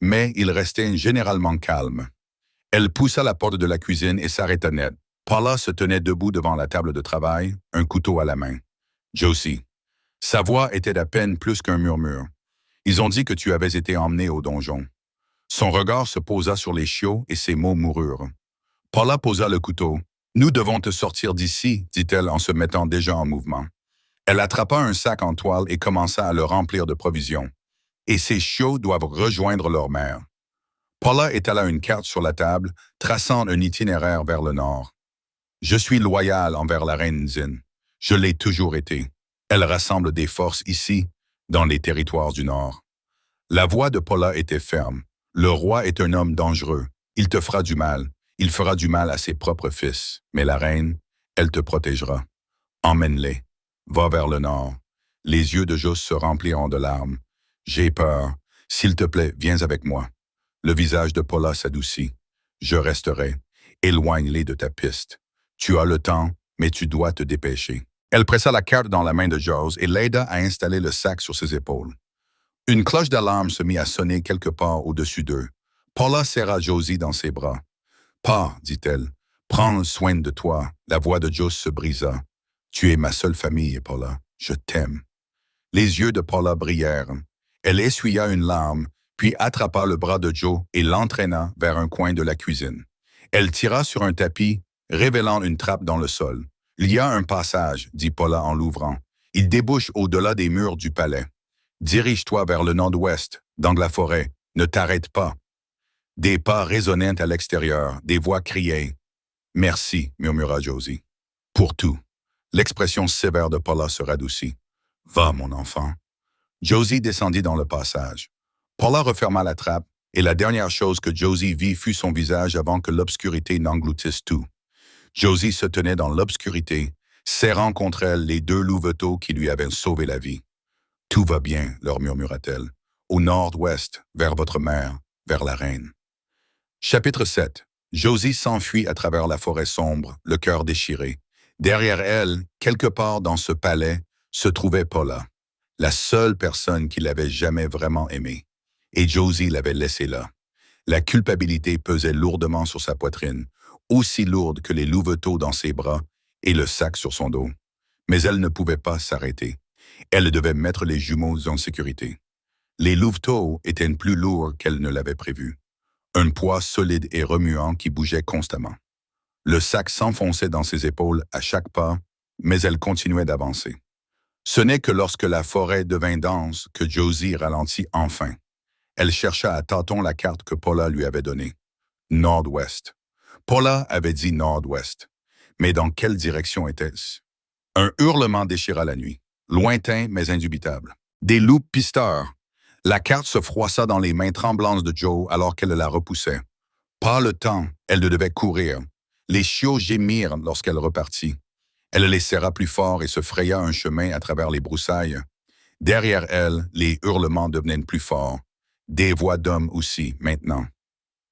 mais ils restaient généralement calmes. Elle poussa la porte de la cuisine et s'arrêta net. Paula se tenait debout devant la table de travail, un couteau à la main. « Josie. » Sa voix était à peine plus qu'un murmure. « Ils ont dit que tu avais été emmenée au donjon. » Son regard se posa sur les chiots et ses mots moururent. Paula posa le couteau. « Nous devons te sortir d'ici, dit-elle en se mettant déjà en mouvement. » Elle attrapa un sac en toile et commença à le remplir de provisions. « Et ces chiots doivent rejoindre leur mère. » Paula étala une carte sur la table, traçant un itinéraire vers le nord. « Je suis loyal envers la reine Zin. Je l'ai toujours été. Elle rassemble des forces ici, dans les territoires du Nord. » La voix de Paula était ferme. « Le roi est un homme dangereux. Il te fera du mal. Il fera du mal à ses propres fils. Mais la reine, elle te protégera. Emmène-les. Va vers le nord. » Les yeux de Joss se remplirent de larmes. « J'ai peur. S'il te plaît, viens avec moi. » Le visage de Paula s'adoucit. « Je resterai. Éloigne-les de ta piste. Tu as le temps, mais tu dois te dépêcher. » Elle pressa la carte dans la main de Joss et l'aida à installer le sac sur ses épaules. Une cloche d'alarme se mit à sonner quelque part au-dessus d'eux. Paula serra Josie dans ses bras. « Pars, dit-elle. Prends soin de toi. » La voix de Joss se brisa. « Tu es ma seule famille, Paula. Je t'aime. » Les yeux de Paula brillèrent. Elle essuya une larme, puis attrapa le bras de Joe et l'entraîna vers un coin de la cuisine. Elle tira sur un tapis, révélant une trappe dans le sol. « Il y a un passage, » dit Paula en l'ouvrant. « Il débouche au-delà des murs du palais. Dirige-toi vers le nord-ouest, dans la forêt. Ne t'arrête pas. » Des pas résonnaient à l'extérieur, des voix criaient. « Merci, » murmura Josie. « Pour tout. » L'expression sévère de Paula se radoucit. « Va, mon enfant. » Josie descendit dans le passage. Paula referma la trappe, et la dernière chose que Josie vit fut son visage avant que l'obscurité n'engloutisse tout. Josie se tenait dans l'obscurité, serrant contre elle les deux louveteaux qui lui avaient sauvé la vie. « Tout va bien, » leur murmura-t-elle. « Au nord-ouest, vers votre mère, vers la reine. » Chapitre 7. Josie s'enfuit à travers la forêt sombre, le cœur déchiré. Derrière elle, quelque part dans ce palais, se trouvait Paula, la seule personne qui l'avait jamais vraiment aimée. Et Josie l'avait laissée là. La culpabilité pesait lourdement sur sa poitrine, aussi lourde que les louveteaux dans ses bras et le sac sur son dos. Mais elle ne pouvait pas s'arrêter. Elle devait mettre les jumeaux en sécurité. Les louveteaux étaient plus lourds qu'elle ne l'avait prévu. Un poids solide et remuant qui bougeait constamment. Le sac s'enfonçait dans ses épaules à chaque pas, mais elle continuait d'avancer. Ce n'est que lorsque la forêt devint dense que Josie ralentit enfin. Elle chercha à tâtons la carte que Paula lui avait donnée. Nord-ouest. Paula avait dit nord-ouest. Mais dans quelle direction était-ce? Un hurlement déchira la nuit, lointain mais indubitable. Des loups pisteurs. La carte se froissa dans les mains tremblantes de Joe alors qu'elle la repoussait. Pas le temps, elle devait courir. Les chiots gémirent lorsqu'elle repartit. Elle les serra plus fort et se fraya un chemin à travers les broussailles. Derrière elle, les hurlements devenaient plus forts. Des voix d'hommes aussi, maintenant.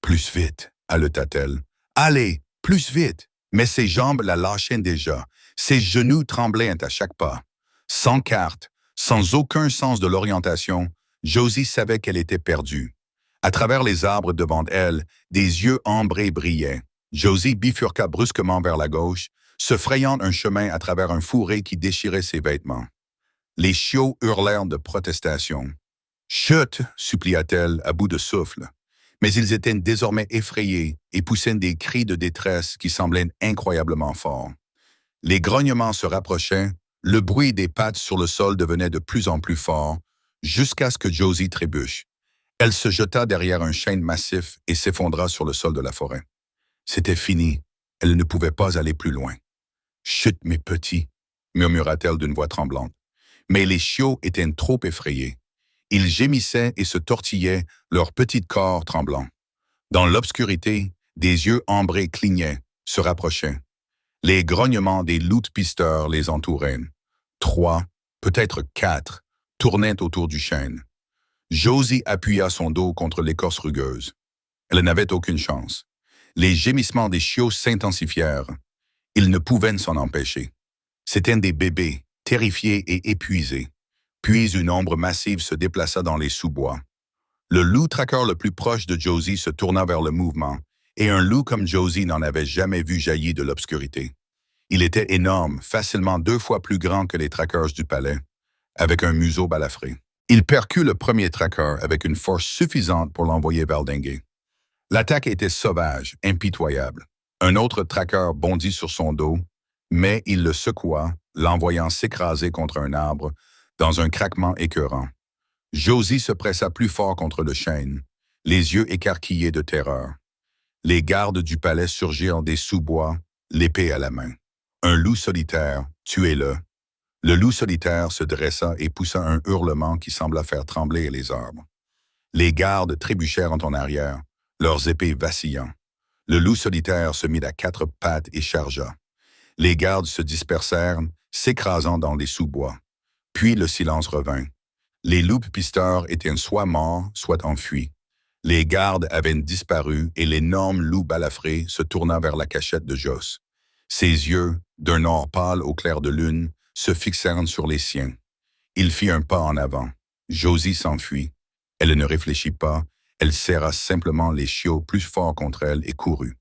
Plus vite, haleta-t-elle. Allez, plus vite! Mais ses jambes la lâchaient déjà. Ses genoux tremblaient à chaque pas. Sans carte, sans aucun sens de l'orientation, Josie savait qu'elle était perdue. À travers les arbres devant elle, des yeux ambrés brillaient. Josie bifurqua brusquement vers la gauche, se frayant un chemin à travers un fourré qui déchirait ses vêtements. Les chiots hurlèrent de protestation. « Chut !» supplia-t-elle à bout de souffle. Mais ils étaient désormais effrayés et poussaient des cris de détresse qui semblaient incroyablement forts. Les grognements se rapprochaient, le bruit des pattes sur le sol devenait de plus en plus fort, jusqu'à ce que Josie trébuche. Elle se jeta derrière un chêne massif et s'effondra sur le sol de la forêt. C'était fini, elle ne pouvait pas aller plus loin. « Chut, mes petits !» murmura-t-elle d'une voix tremblante. Mais les chiots étaient trop effrayés. Ils gémissaient et se tortillaient, leurs petits corps tremblants. Dans l'obscurité, des yeux ambrés clignaient, se rapprochaient. Les grognements des loups pisteurs les entouraient. 3, peut-être 4, tournaient autour du chêne. Josie appuya son dos contre l'écorce rugueuse. Elle n'avait aucune chance. Les gémissements des chiots s'intensifièrent. Ils ne pouvaient s'en empêcher. C'étaient des bébés, terrifiés et épuisés. Puis une ombre massive se déplaça dans les sous-bois. Le loup traqueur le plus proche de Josie se tourna vers le mouvement, et un loup comme Josie n'en avait jamais vu jaillir de l'obscurité. Il était énorme, facilement 2 fois plus grand que les traqueurs du palais, avec un museau balafré. Il percut le premier traqueur avec une force suffisante pour l'envoyer valdinguer. L'attaque était sauvage, impitoyable. Un autre traqueur bondit sur son dos, mais il le secoua, l'envoyant s'écraser contre un arbre, dans un craquement écœurant. Josie se pressa plus fort contre le chêne, les yeux écarquillés de terreur. Les gardes du palais surgirent des sous-bois, l'épée à la main. Un loup solitaire, tuez-le. Le loup solitaire se dressa et poussa un hurlement qui sembla faire trembler les arbres. Les gardes trébuchèrent en arrière, leurs épées vacillant. Le loup solitaire se mit à 4 pattes et chargea. Les gardes se dispersèrent, s'écrasant dans les sous-bois. Puis le silence revint. Les loups pisteurs étaient soit morts, soit enfuis. Les gardes avaient disparu et l'énorme loup balafré se tourna vers la cachette de Joss. Ses yeux, d'un or pâle au clair de lune, se fixèrent sur les siens. Il fit un pas en avant. Josie s'enfuit. Elle ne réfléchit pas, elle serra simplement les chiots plus fort contre elle et courut.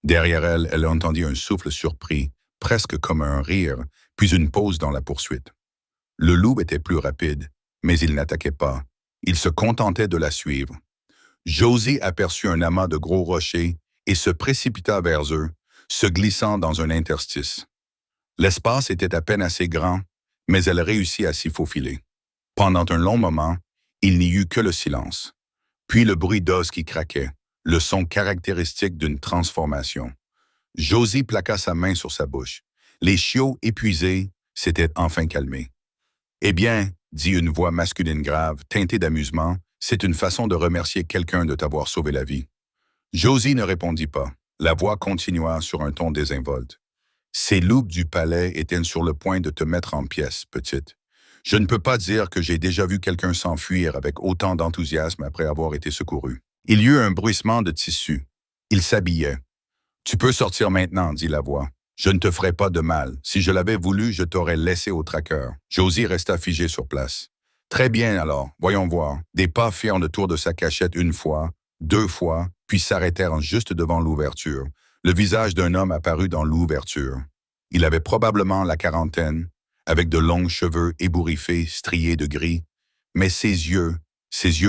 Derrière elle, elle entendit un souffle surpris, presque comme un rire, puis une pause dans la poursuite. Le loup était plus rapide, mais il n'attaquait pas. Il se contentait de la suivre. Josie aperçut un amas de gros rochers et se précipita vers eux, se glissant dans un interstice. L'espace était à peine assez grand, mais elle réussit à s'y faufiler. Pendant un long moment, il n'y eut que le silence. Puis le bruit d'os qui craquait, le son caractéristique d'une transformation. Josie plaqua sa main sur sa bouche. Les chiots, épuisés, s'étaient enfin calmés. « Eh bien, » dit une voix masculine grave, teintée d'amusement, « c'est une façon de remercier quelqu'un de t'avoir sauvé la vie. » Josie ne répondit pas. La voix continua sur un ton désinvolte. « Ces loups du palais étaient sur le point de te mettre en pièces, petite. Je ne peux pas dire que j'ai déjà vu quelqu'un s'enfuir avec autant d'enthousiasme après avoir été secouru. » Il y eut un bruissement de tissu. Il s'habillait. « Tu peux sortir maintenant, » dit la voix. « Je ne te ferai pas de mal. Si je l'avais voulu, je t'aurais laissé au traqueur. » Josie resta figée sur place. « Très bien alors, voyons voir. » Des pas firent le tour de sa cachette 1 fois, 2 fois, puis s'arrêtèrent juste devant l'ouverture. Le visage d'un homme apparut dans l'ouverture. Il avait probablement la quarantaine, avec de longs cheveux ébouriffés, striés de gris, mais ses yeux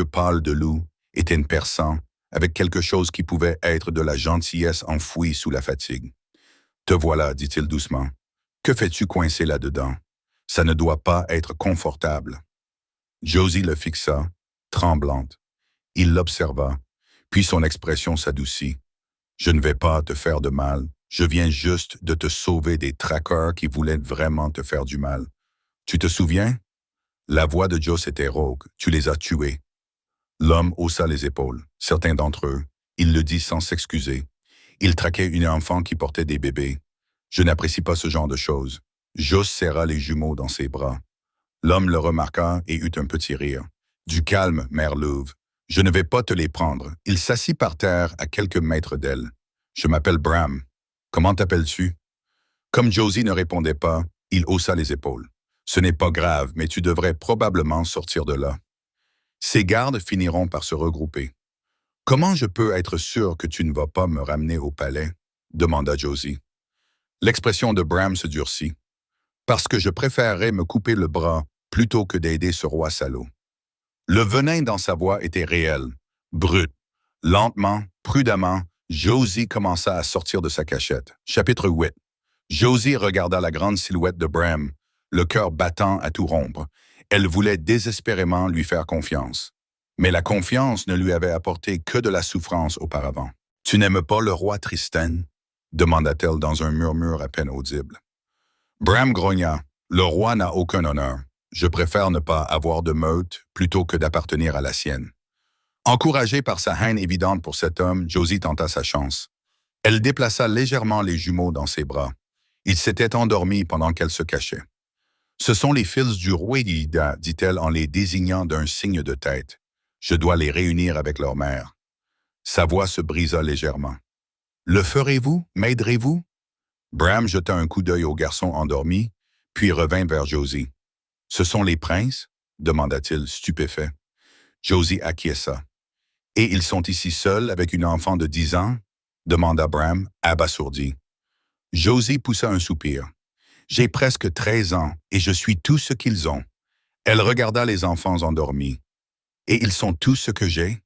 pâles de loup, étaient perçants, avec quelque chose qui pouvait être de la gentillesse enfouie sous la fatigue. « Te voilà, dit-il doucement. Que fais-tu coincé là-dedans? Ça ne doit pas être confortable. » Josie le fixa, tremblante. Il l'observa, puis son expression s'adoucit. Je ne vais pas te faire de mal. Je viens juste de te sauver des traqueurs qui voulaient vraiment te faire du mal. Tu te souviens? La voix de Joss était rauque. Tu les as tués. L'homme haussa les épaules. Certains d'entre eux, il le dit sans s'excuser. Il traquait une enfant qui portait des bébés. Je n'apprécie pas ce genre de choses. Joss serra les jumeaux dans ses bras. L'homme le remarqua et eut un petit rire. Du calme, mère Louve. Je ne vais pas te les prendre. Il s'assit par terre à quelques mètres d'elle. Je m'appelle Bram. Comment t'appelles-tu? Comme Josie ne répondait pas, il haussa les épaules. Ce n'est pas grave, mais tu devrais probablement sortir de là. Ses gardes finiront par se regrouper. Comment je peux être sûr que tu ne vas pas me ramener au palais? Demanda Josie. L'expression de Bram se durcit. Parce que je préférerais me couper le bras plutôt que d'aider ce roi salaud. Le venin dans sa voix était réel, brut. Lentement, prudemment, Josie commença à sortir de sa cachette. Chapitre 8. Josie regarda la grande silhouette de Bram, le cœur battant à tout rompre. Elle voulait désespérément lui faire confiance. Mais la confiance ne lui avait apporté que de la souffrance auparavant. « Tu n'aimes pas le roi Tristan ?» demanda-t-elle dans un murmure à peine audible. Bram grogna. « Le roi n'a aucun honneur. Je préfère ne pas avoir de meute plutôt que d'appartenir à la sienne. » Encouragée par sa haine évidente pour cet homme, Josie tenta sa chance. Elle déplaça légèrement les jumeaux dans ses bras. Ils s'étaient endormis pendant qu'elle se cachait. « Ce sont les fils du roi d'Ida, dit-elle en les désignant d'un signe de tête. Je dois les réunir avec leur mère. » Sa voix se brisa légèrement. « Le ferez-vous? M'aiderez-vous? » Bram jeta un coup d'œil au garçon endormi, puis revint vers Josie. « Ce sont les princes? » demanda-t-il, stupéfait. Josie acquiesça. « Et ils sont ici seuls avec une enfant de 10 ans? » demanda Bram, abasourdi. Josie poussa un soupir. « J'ai presque 13 ans et je suis tout ce qu'ils ont. » Elle regarda les enfants endormis. « Et ils sont tout ce que j'ai? »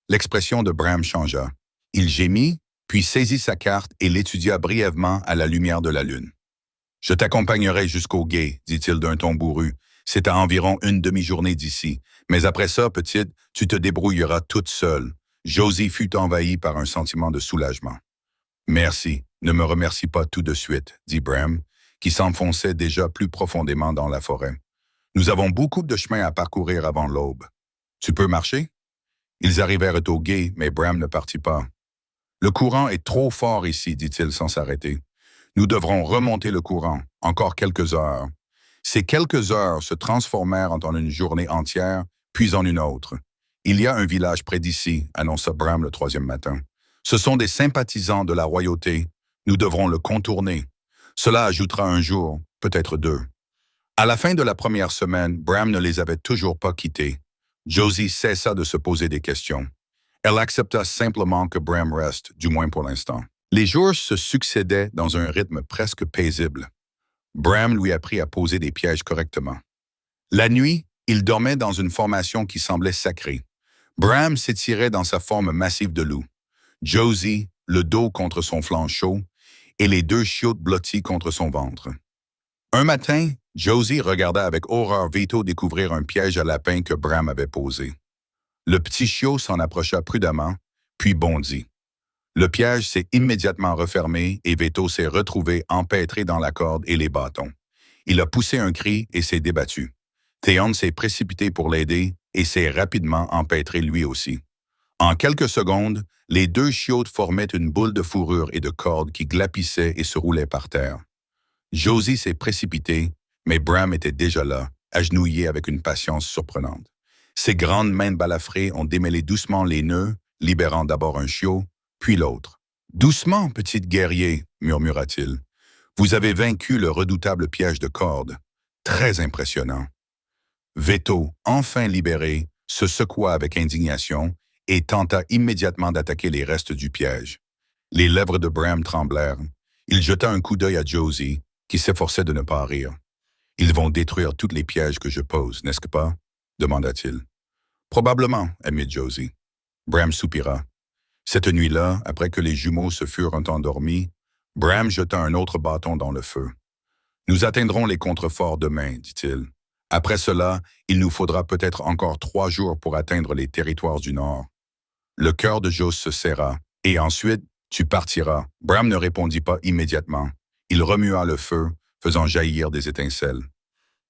L'expression de Bram changea. Il gémit, puis saisit sa carte et l'étudia brièvement à la lumière de la lune. « Je t'accompagnerai jusqu'au gué, dit-il d'un ton bourru. C'est à environ une demi-journée d'ici. Mais après ça, petite, tu te débrouilleras toute seule. » Josie fut envahie par un sentiment de soulagement. « Merci, ne me remercie pas tout de suite, » dit Bram, qui s'enfonçait déjà plus profondément dans la forêt. « Nous avons beaucoup de chemin à parcourir avant l'aube. Tu peux marcher? » Ils arrivèrent au gué, mais Bram ne partit pas. « Le courant est trop fort ici, dit-il sans s'arrêter. Nous devrons remonter le courant, encore quelques heures. » Ces quelques heures se transformèrent en une journée entière, puis en une autre. « Il y a un village près d'ici, » annonça Bram le troisième matin. « Ce sont des sympathisants de la royauté. Nous devrons le contourner. Cela ajoutera un jour, peut-être 2. » À la fin de la première semaine, Bram ne les avait toujours pas quittés. Josie cessa de se poser des questions. Elle accepta simplement que Bram reste, du moins pour l'instant. Les jours se succédaient dans un rythme presque paisible. Bram lui apprit à poser des pièges correctement. La nuit, il dormait dans une formation qui semblait sacrée. Bram s'étirait dans sa forme massive de loup. Josie, le dos contre son flanc chaud, et les 2 chiots blottis contre son ventre. Un matin, Josie regarda avec horreur Vito découvrir un piège à lapin que Bram avait posé. Le petit chiot s'en approcha prudemment, puis bondit. Le piège s'est immédiatement refermé et Vito s'est retrouvé empêtré dans la corde et les bâtons. Il a poussé un cri et s'est débattu. Théon s'est précipité pour l'aider et s'est rapidement empêtré lui aussi. En quelques secondes, les 2 chiots formaient une boule de fourrure et de corde qui glapissait et se roulait par terre. Josie s'est précipitée, mais Bram était déjà là, agenouillé avec une patience surprenante. Ses grandes mains balafrées ont démêlé doucement les nœuds, libérant d'abord un chiot, puis l'autre. « Doucement, petit guerrier, » murmura-t-il. « Vous avez vaincu le redoutable piège de corde. Très impressionnant. » Veto, enfin libéré, se secoua avec indignation et tenta immédiatement d'attaquer les restes du piège. Les lèvres de Bram tremblèrent. Il jeta un coup d'œil à Josie, qui s'efforçait de ne pas rire. « Ils vont détruire tous les pièges que je pose, n'est-ce pas? » demanda-t-il. « Probablement, » admit Josie. Bram soupira. Cette nuit-là, après que les jumeaux se furent endormis, Bram jeta un autre bâton dans le feu. « Nous atteindrons les contreforts demain, dit-il. Après cela, il nous faudra peut-être encore 3 jours pour atteindre les territoires du Nord. » Le cœur de Joss se serra, et ensuite, Tu partiras. Bram ne répondit pas immédiatement. Il remua le feu, faisant jaillir des étincelles.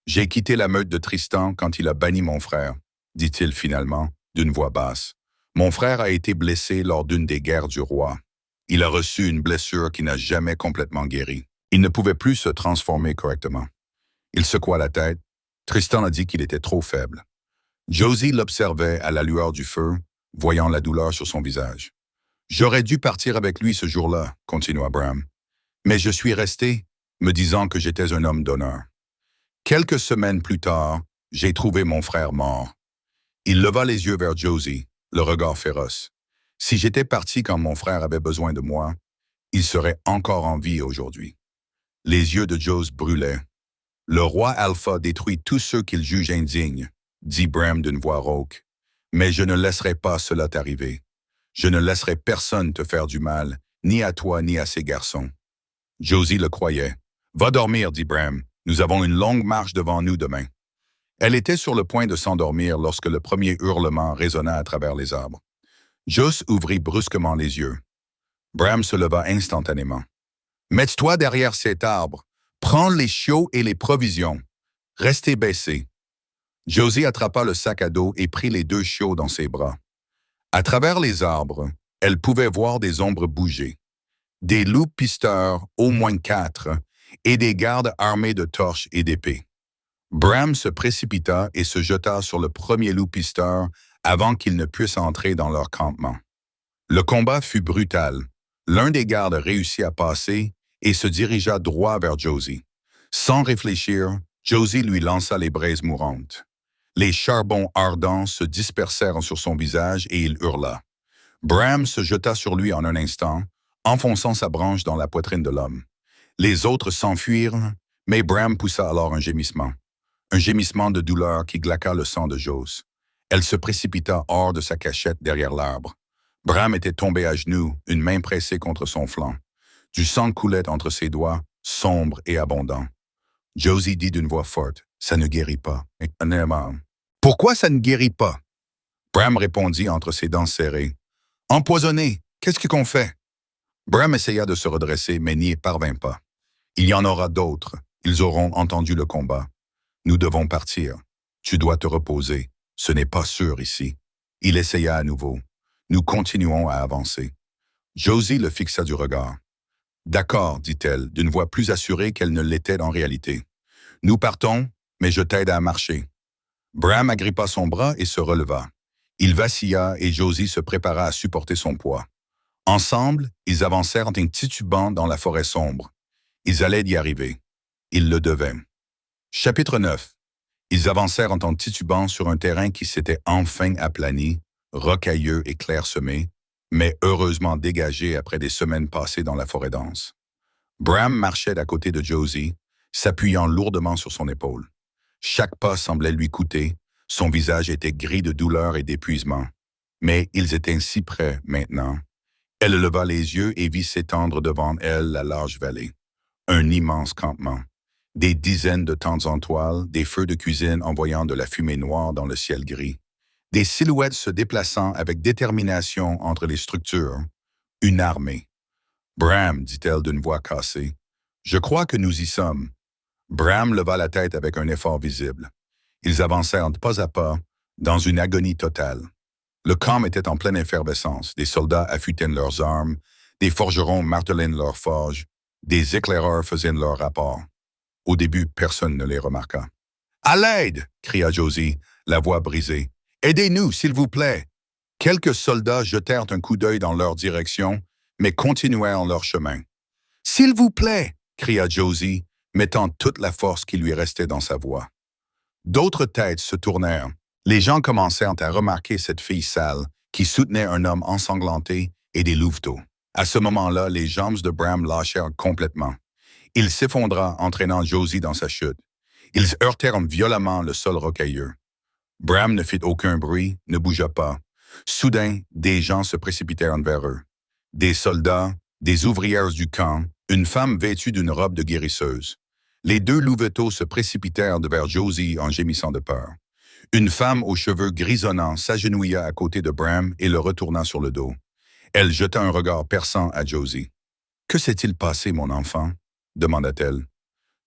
J'ai quitté la meute de Tristan quand il a banni mon frère, dit-il finalement, d'une voix basse. Mon frère a été blessé lors d'une des guerres du roi. Il a reçu une blessure qui n'a jamais complètement guéri. Il ne pouvait plus se transformer correctement. Il secoua la tête. Tristan a dit qu'il était trop faible. Josie l'observait à la lueur du feu, voyant la douleur sur son visage. J'aurais dû partir avec lui ce jour-là, continua Bram. Mais je suis resté, me disant que j'étais un homme d'honneur. Quelques semaines plus tard, j'ai trouvé mon frère mort. Il leva les yeux vers Josie, le regard féroce. Si j'étais parti quand mon frère avait besoin de moi, il serait encore en vie aujourd'hui. Les yeux de Josie brûlaient. Le roi Alpha détruit tous ceux qu'il juge indignes, dit Bram d'une voix rauque. Mais je ne laisserai pas cela t'arriver. Je ne laisserai personne te faire du mal, ni à toi ni à ces garçons. Josie le croyait. Va dormir, dit Bram. Nous avons une longue marche devant nous demain. Elle était sur le point de s'endormir lorsque le premier hurlement résonna à travers les arbres. Josie ouvrit brusquement les yeux. Bram se leva instantanément. Mets-toi derrière cet arbre. Prends les chiots et les provisions. Restez baissés. Josie attrapa le sac à dos et prit les 2 chiots dans ses bras. À travers les arbres, elle pouvait voir des ombres bouger. Des loups pisteurs, au moins 4, et des gardes armés de torches et d'épées. Bram se précipita et se jeta sur le premier loup pisteur avant qu'il ne puisse entrer dans leur campement. Le combat fut brutal. L'un des gardes réussit à passer et se dirigea droit vers Josie. Sans réfléchir, Josie lui lança les braises mourantes. Les charbons ardents se dispersèrent sur son visage et il hurla. Bram se jeta sur lui en un instant, enfonçant sa branche dans la poitrine de l'homme. Les autres s'enfuirent, mais Bram poussa alors un gémissement de douleur qui glaqua le sang de Josie. Elle se précipita hors de sa cachette derrière l'arbre. Bram était tombé à genoux, une main pressée contre son flanc. Du sang coulait entre ses doigts, sombre et abondant. Josie dit d'une voix forte, « Ça ne guérit pas. » « Pourquoi ça ne guérit pas? » Bram répondit entre ses dents serrées, « Empoisonné, qu'est-ce qu'on fait? » Bram essaya de se redresser, mais n'y parvint pas. « Il y en aura d'autres. Ils auront entendu le combat. Nous devons partir. Tu dois te reposer. Ce n'est pas sûr ici. » Il essaya à nouveau. Nous continuons à avancer. Josie le fixa du regard. « D'accord, dit-elle, d'une voix plus assurée qu'elle ne l'était en réalité. Nous partons, mais je t'aide à marcher. » Bram agrippa son bras et se releva. Il vacilla et Josie se prépara à supporter son poids. Ensemble, ils avancèrent en titubant dans la forêt sombre. Ils allaient y arriver. Ils le devaient. Chapitre 9. Ils avancèrent en titubant sur un terrain qui s'était enfin aplani, rocailleux et clairsemé, mais heureusement dégagé après des semaines passées dans la forêt dense. Bram marchait à côté de Josie, s'appuyant lourdement sur son épaule. Chaque pas semblait lui coûter, son visage était gris de douleur et d'épuisement. Mais ils étaient si près maintenant. Elle leva les yeux et vit s'étendre devant elle la large vallée. Un immense campement. Des dizaines de tentes en toile, des feux de cuisine envoyant de la fumée noire dans le ciel gris. Des silhouettes se déplaçant avec détermination entre les structures. Une armée. « Bram, dit-elle d'une voix cassée, je crois que nous y sommes. » Bram leva la tête avec un effort visible. Ils avancèrent pas à pas, dans une agonie totale. Le camp était en pleine effervescence. Des soldats affûtaient leurs armes, des forgerons martelaient leurs forges, des éclaireurs faisaient leur rapport. Au début, personne ne les remarqua. « À l'aide! » cria Josie, la voix brisée. « Aidez-nous, s'il vous plaît! » Quelques soldats jetèrent un coup d'œil dans leur direction, mais continuèrent leur chemin. « S'il vous plaît! » cria Josie, mettant toute la force qui lui restait dans sa voix. D'autres têtes se tournèrent. Les gens commencèrent à remarquer cette fille sale qui soutenait un homme ensanglanté et des louveteaux. À ce moment-là, les jambes de Bram lâchèrent complètement. Il s'effondra, entraînant Josie dans sa chute. Ils heurtèrent violemment le sol rocailleux. Bram ne fit aucun bruit, ne bougea pas. Soudain, des gens se précipitèrent vers eux. Des soldats, des ouvrières du camp, une femme vêtue d'une robe de guérisseuse. Les 2 louveteaux se précipitèrent vers Josie en gémissant de peur. Une femme aux cheveux grisonnants s'agenouilla à côté de Bram et le retourna sur le dos. Elle jeta un regard perçant à Josie. « Que s'est-il passé, mon enfant ?» demanda-t-elle.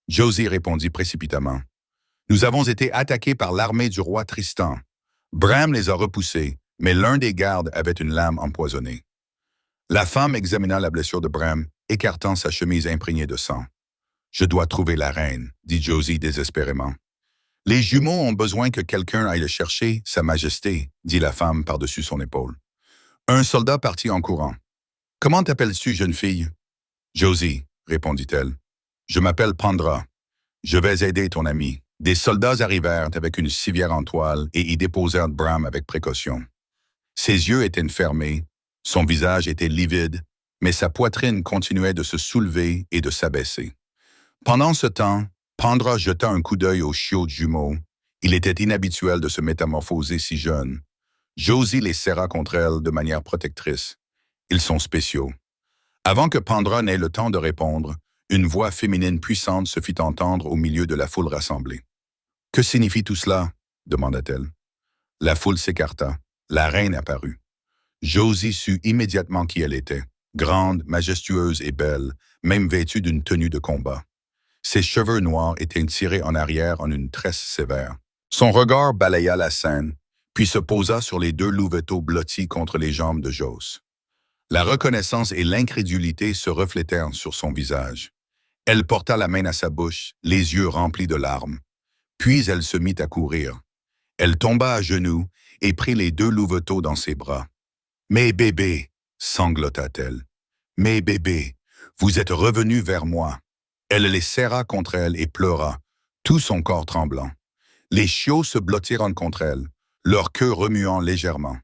Josie répondit précipitamment. « Nous avons été attaqués par l'armée du roi Tristan. Bram les a repoussés, mais l'un des gardes avait une lame empoisonnée. » La femme examina la blessure de Bram, écartant sa chemise imprégnée de sang. « Je dois trouver la reine, » dit Josie désespérément. « Les jumeaux ont besoin que quelqu'un aille le chercher, Sa Majesté, » dit la femme par-dessus son épaule. Un soldat partit en courant. « Comment t'appelles-tu, jeune fille? »« Josie, » répondit-elle. « Je m'appelle Pandra. Je vais aider ton ami. » Des soldats arrivèrent avec une civière en toile et y déposèrent Bram avec précaution. Ses yeux étaient fermés, son visage était livide, mais sa poitrine continuait de se soulever et de s'abaisser. Pendant ce temps, Pandra jeta un coup d'œil aux chiots jumeaux. Il était inhabituel de se métamorphoser si jeune. Josie les serra contre elle de manière protectrice. Ils sont spéciaux. Avant que Pandra n'ait le temps de répondre, une voix féminine puissante se fit entendre au milieu de la foule rassemblée. « Que signifie tout cela ?» demanda-t-elle. La foule s'écarta. La reine apparut. Josie sut immédiatement qui elle était, grande, majestueuse et belle, même vêtue d'une tenue de combat. Ses cheveux noirs étaient tirés en arrière en une tresse sévère. Son regard balaya la scène, puis se posa sur les deux louveteaux blottis contre les jambes de Jos. La reconnaissance et l'incrédulité se reflétèrent sur son visage. Elle porta la main à sa bouche, les yeux remplis de larmes. Puis elle se mit à courir. Elle tomba à genoux et prit les deux louveteaux dans ses bras. « Mes bébés !» sanglota-t-elle. « Mes bébés, vous êtes revenus vers moi. » Elle les serra contre elle et pleura, tout son corps tremblant. Les chiots se blottirent contre elle, leur queue remuant légèrement.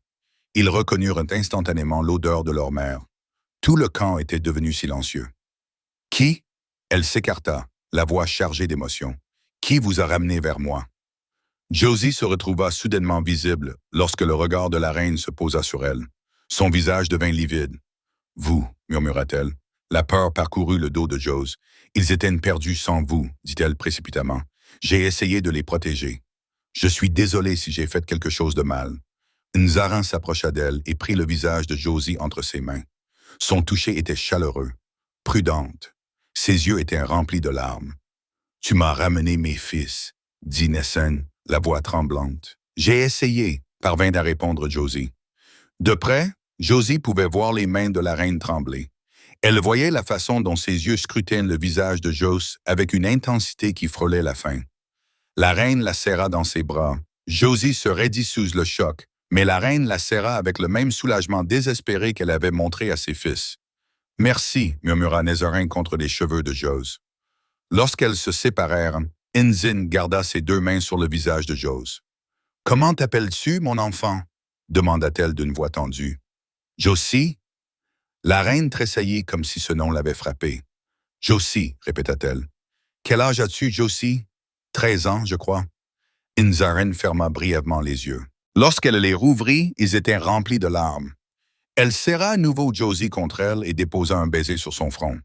Ils reconnurent instantanément l'odeur de leur mère. Tout le camp était devenu silencieux. « Qui ?» Elle s'écarta, la voix chargée d'émotion. « Qui vous a ramené vers moi ?» Josie se retrouva soudainement visible lorsque le regard de la reine se posa sur elle. Son visage devint livide. « Vous, » murmura-t-elle. La peur parcourut le dos de Jos. « Ils étaient perdus sans vous, » dit-elle précipitamment. « J'ai essayé de les protéger. Je suis désolée si j'ai fait quelque chose de mal. » Nzarin s'approcha d'elle et prit le visage de Josie entre ses mains. Son toucher était chaleureux, prudente. Ses yeux étaient remplis de larmes. « Tu m'as ramené mes fils, » dit Nessen, la voix tremblante. « J'ai essayé, » parvint à répondre Josie. De près, Josie pouvait voir les mains de la reine trembler. Elle voyait la façon dont ses yeux scrutaient le visage de Jos avec une intensité qui frôlait la faim. La reine la serra dans ses bras. Josie se raidit sous le choc, mais la reine la serra avec le même soulagement désespéré qu'elle avait montré à ses fils. « Merci » murmura Nézorin contre les cheveux de Jos. Lorsqu'elles se séparèrent, Inzin garda ses deux mains sur le visage de Jos. « Comment t'appelles-tu, mon enfant ?» demanda-t-elle d'une voix tendue. « Josie ?» La reine tressaillit comme si ce nom l'avait frappée. « Josie » répéta-t-elle. « Quel âge as-tu, Josie ?»« 13 ans, je crois. » Inzaren ferma brièvement les yeux. Lorsqu'elle les rouvrit, ils étaient remplis de larmes. Elle serra à nouveau Josie contre elle et déposa un baiser sur son front.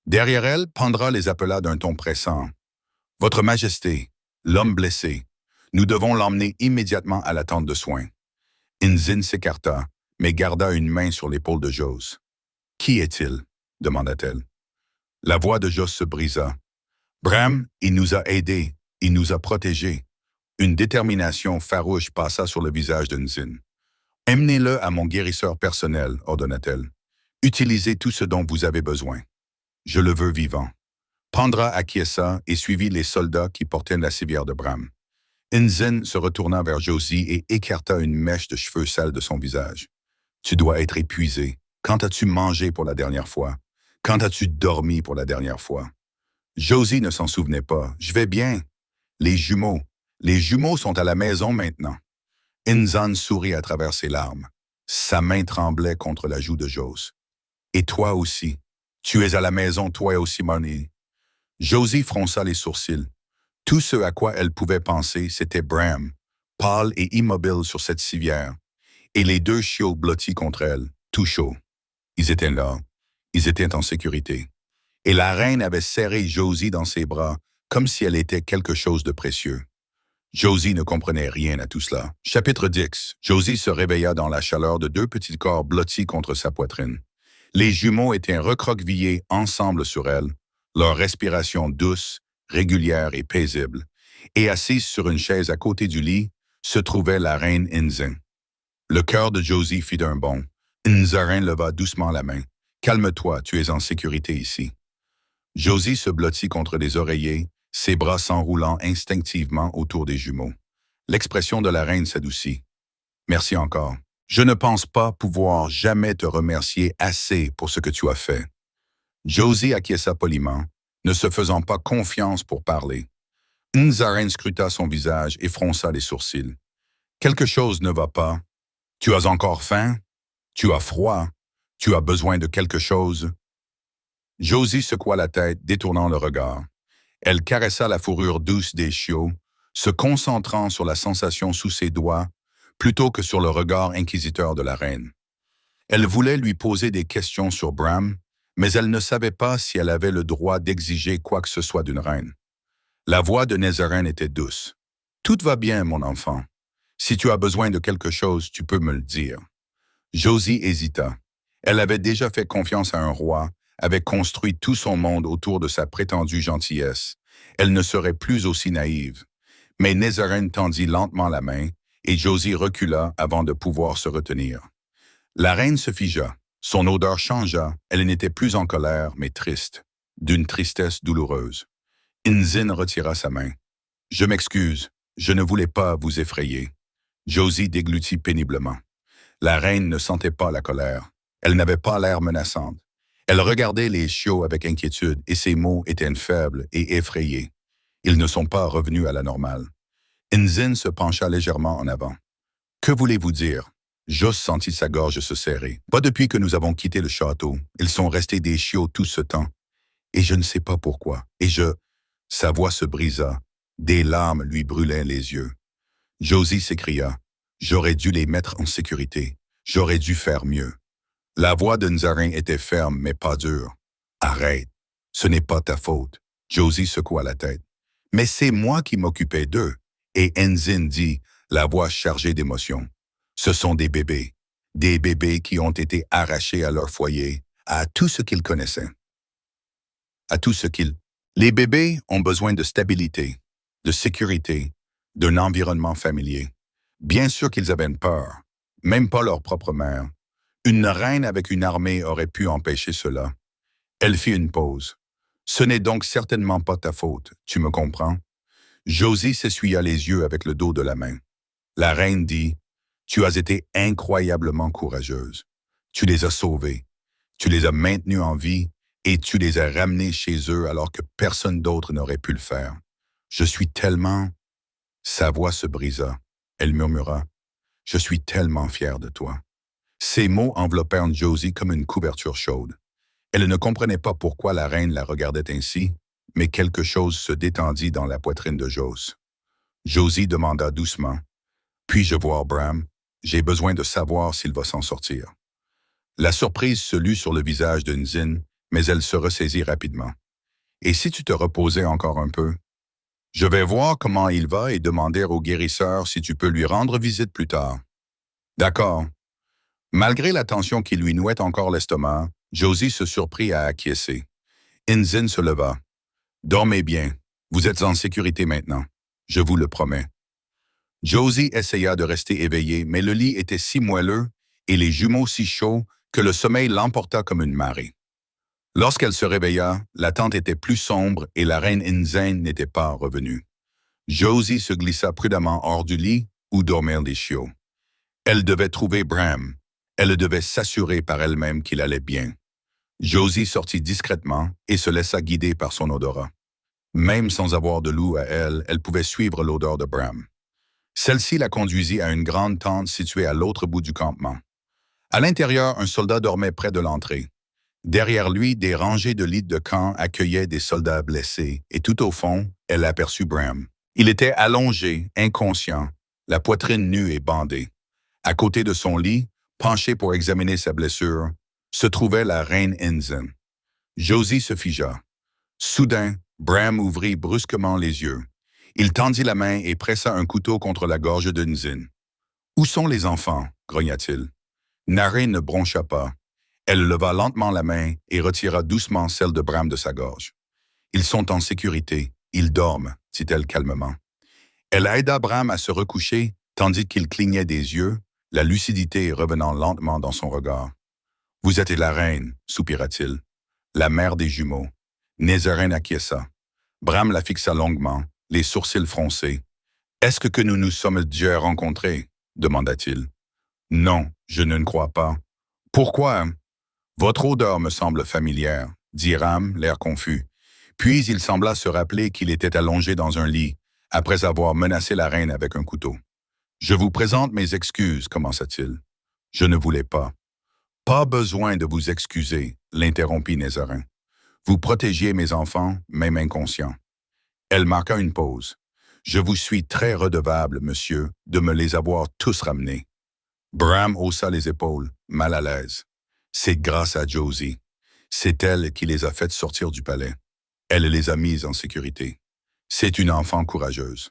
Derrière elle, Pandra les appela d'un ton pressant. « Votre Majesté, l'homme blessé, nous devons l'emmener immédiatement à la tente de soins. » Inzin s'écarta, mais garda une main sur l'épaule de Jos. « Qui est-il » demanda-t-elle. La voix de Jos se brisa. « Bram, il nous a aidés, il nous a protégés. » Une détermination farouche passa sur le visage d'Inzin. « Emmenez-le à mon guérisseur personnel, » ordonna-t-elle. « Utilisez tout ce dont vous avez besoin. Je le veux vivant. » Pandra acquiesça et suivit les soldats qui portaient la civière de Bram. Inzin se retourna vers Josie et écarta une mèche de cheveux sales de son visage. « Tu dois être épuisé. Quand as-tu mangé pour la dernière fois? Quand as-tu dormi pour la dernière fois? » Josie ne s'en souvenait pas. « Je vais bien. Les jumeaux sont à la maison maintenant. » Inzan sourit à travers ses larmes. Sa main tremblait contre la joue de Jos. « Et toi aussi. Tu es à la maison, toi aussi, Marnie. » Josie fronça les sourcils. Tout ce à quoi elle pouvait penser, c'était Bram, pâle et immobile sur cette civière, et les deux chiots blottis contre elle, tout chauds. Ils étaient là. Ils étaient en sécurité. Et la reine avait serré Josie dans ses bras, comme si elle était quelque chose de précieux. Josie ne comprenait rien à tout cela. Chapitre 10. Josie se réveilla dans la chaleur de deux petits corps blottis contre sa poitrine. Les jumeaux étaient recroquevillés ensemble sur elle, leur respiration douce, régulière et paisible, et assise sur une chaise à côté du lit se trouvait la reine Inzin. Le cœur de Josie fit d'un bond. Nzarin leva doucement la main. « Calme-toi, tu es en sécurité ici. » Josie se blottit contre les oreillers, ses bras s'enroulant instinctivement autour des jumeaux. L'expression de la reine s'adoucit. « Merci encore. Je ne pense pas pouvoir jamais te remercier assez pour ce que tu as fait. » Josie acquiesça poliment, ne se faisant pas confiance pour parler. Nzarin scruta son visage et fronça les sourcils. « Quelque chose ne va pas. Tu as encore faim? Tu as froid? Tu as besoin de quelque chose? » Josie secoua la tête, détournant le regard. Elle caressa la fourrure douce des chiots, se concentrant sur la sensation sous ses doigts, plutôt que sur le regard inquisiteur de la reine. Elle voulait lui poser des questions sur Bram, mais elle ne savait pas si elle avait le droit d'exiger quoi que ce soit d'une reine. La voix de Nzarin était douce. « Tout va bien, mon enfant. Si tu as besoin de quelque chose, tu peux me le dire. » Josie hésita. Elle avait déjà fait confiance à un roi, avait construit tout son monde autour de sa prétendue gentillesse. Elle ne serait plus aussi naïve. Mais Nzarin tendit lentement la main, et Josie recula avant de pouvoir se retenir. La reine se figea. Son odeur changea. Elle n'était plus en colère, mais triste, d'une tristesse douloureuse. Inzin retira sa main. « Je m'excuse, je ne voulais pas vous effrayer. » Josie déglutit péniblement. La reine ne sentait pas la colère. Elle n'avait pas l'air menaçante. Elle regardait les chiots avec inquiétude et ses mots étaient faibles et effrayés. Ils ne sont pas revenus à la normale. Inzin se pencha légèrement en avant. « Que voulez-vous dire? » Jos sentit sa gorge se serrer. « Pas depuis que nous avons quitté le château. Ils sont restés des chiots tout ce temps. Et je ne sais pas pourquoi. Et je... » Sa voix se brisa. Des larmes lui brûlaient les yeux. Josie s'écria. « J'aurais dû les mettre en sécurité. J'aurais dû faire mieux. » La voix de Nzarin était ferme, mais pas dure. « Arrête. Ce n'est pas ta faute. » Josie secoua la tête. « Mais c'est moi qui m'occupais d'eux. » Et Inzin dit, la voix chargée d'émotion. « Ce sont des bébés qui ont été arrachés à leur foyer, à tout ce qu'ils connaissaient. À tout ce qu'ils... Les bébés ont besoin de stabilité, de sécurité, d'un environnement familier. Bien sûr qu'ils avaient peur, même pas leur propre mère. Une reine avec une armée aurait pu empêcher cela. » Elle fit une pause. « Ce n'est donc certainement pas ta faute, tu me comprends? » Josie s'essuya les yeux avec le dos de la main. La reine dit, « Tu as été incroyablement courageuse. Tu les as sauvés. Tu les as maintenus en vie et tu les as ramenés chez eux alors que personne d'autre n'aurait pu le faire. Je suis tellement... » Sa voix se brisa. Elle murmura, « Je suis tellement fière de toi. » Ces mots enveloppèrent Josie comme une couverture chaude. Elle ne comprenait pas pourquoi la reine la regardait ainsi, mais quelque chose se détendit dans la poitrine de Jos. Josie demanda doucement, « Puis-je voir Bram? J'ai besoin de savoir s'il va s'en sortir. » La surprise se lut sur le visage de Nzin, mais elle se ressaisit rapidement. « Et si tu te reposais encore un peu? Je vais voir comment il va et demander au guérisseur si tu peux lui rendre visite plus tard. » « D'accord. » Malgré la tension qui lui nouait encore l'estomac, Josie se surprit à acquiescer. Inzin se leva. « Dormez bien. Vous êtes en sécurité maintenant. Je vous le promets. » Josie essaya de rester éveillée, mais le lit était si moelleux et les jumeaux si chauds que le sommeil l'emporta comme une marée. Lorsqu'elle se réveilla, la tente était plus sombre et la reine Inzin n'était pas revenue. Josie se glissa prudemment hors du lit où dormaient les chiots. Elle devait trouver Bram. Elle devait s'assurer par elle-même qu'il allait bien. Josie sortit discrètement et se laissa guider par son odorat. Même sans avoir de loup à elle, elle pouvait suivre l'odeur de Bram. Celle-ci la conduisit à une grande tente située à l'autre bout du campement. À l'intérieur, un soldat dormait près de l'entrée. Derrière lui, des rangées de lits de camp accueillaient des soldats blessés, et tout au fond, elle aperçut Bram. Il était allongé, inconscient, la poitrine nue et bandée. À côté de son lit, penché pour examiner sa blessure, se trouvait la reine Inzin. Josie se figea. Soudain, Bram ouvrit brusquement les yeux. Il tendit la main et pressa un couteau contre la gorge de Nzin. « Où sont les enfants » grogna-t-il. Naren ne broncha pas. Elle leva lentement la main et retira doucement celle de Bram de sa gorge. « Ils sont en sécurité. Ils dorment » dit-elle calmement. Elle aida Bram à se recoucher, tandis qu'il clignait des yeux, la lucidité revenant lentement dans son regard. « Vous êtes la reine » soupira-t-il. « La mère des jumeaux. » Nézaren acquiesça. Bram la fixa longuement, les sourcils froncés. « Est-ce que nous nous sommes déjà rencontrés » demanda-t-il. « Non, je ne crois pas. »« Pourquoi ?»« Votre odeur me semble familière » dit Ram, l'air confus. Puis il sembla se rappeler qu'il était allongé dans un lit, après avoir menacé la reine avec un couteau. « Je vous présente mes excuses » commença-t-il. « Je ne voulais pas. »« Pas besoin de vous excuser » l'interrompit Nézaren. « Vous protégiez mes enfants, même inconscients. » Elle marqua une pause. « Je vous suis très redevable, monsieur, de me les avoir tous ramenés. » Bram haussa les épaules, mal à l'aise. « C'est grâce à Josie. C'est elle qui les a faites sortir du palais. Elle les a mises en sécurité. C'est une enfant courageuse. »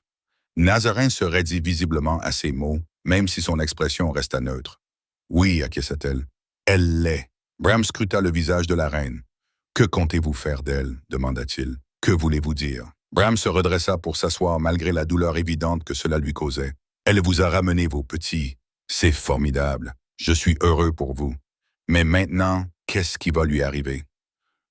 Nézaren se raidit visiblement à ces mots, même si son expression resta neutre. « Oui, acquiesça-t-elle. Elle l'est. » Bram scruta le visage de la reine. « Que comptez-vous faire d'elle » demanda-t-il. « Que voulez-vous dire ?» Bram se redressa pour s'asseoir malgré la douleur évidente que cela lui causait. « Elle vous a ramené vos petits. C'est formidable. Je suis heureux pour vous. Mais maintenant, qu'est-ce qui va lui arriver ?»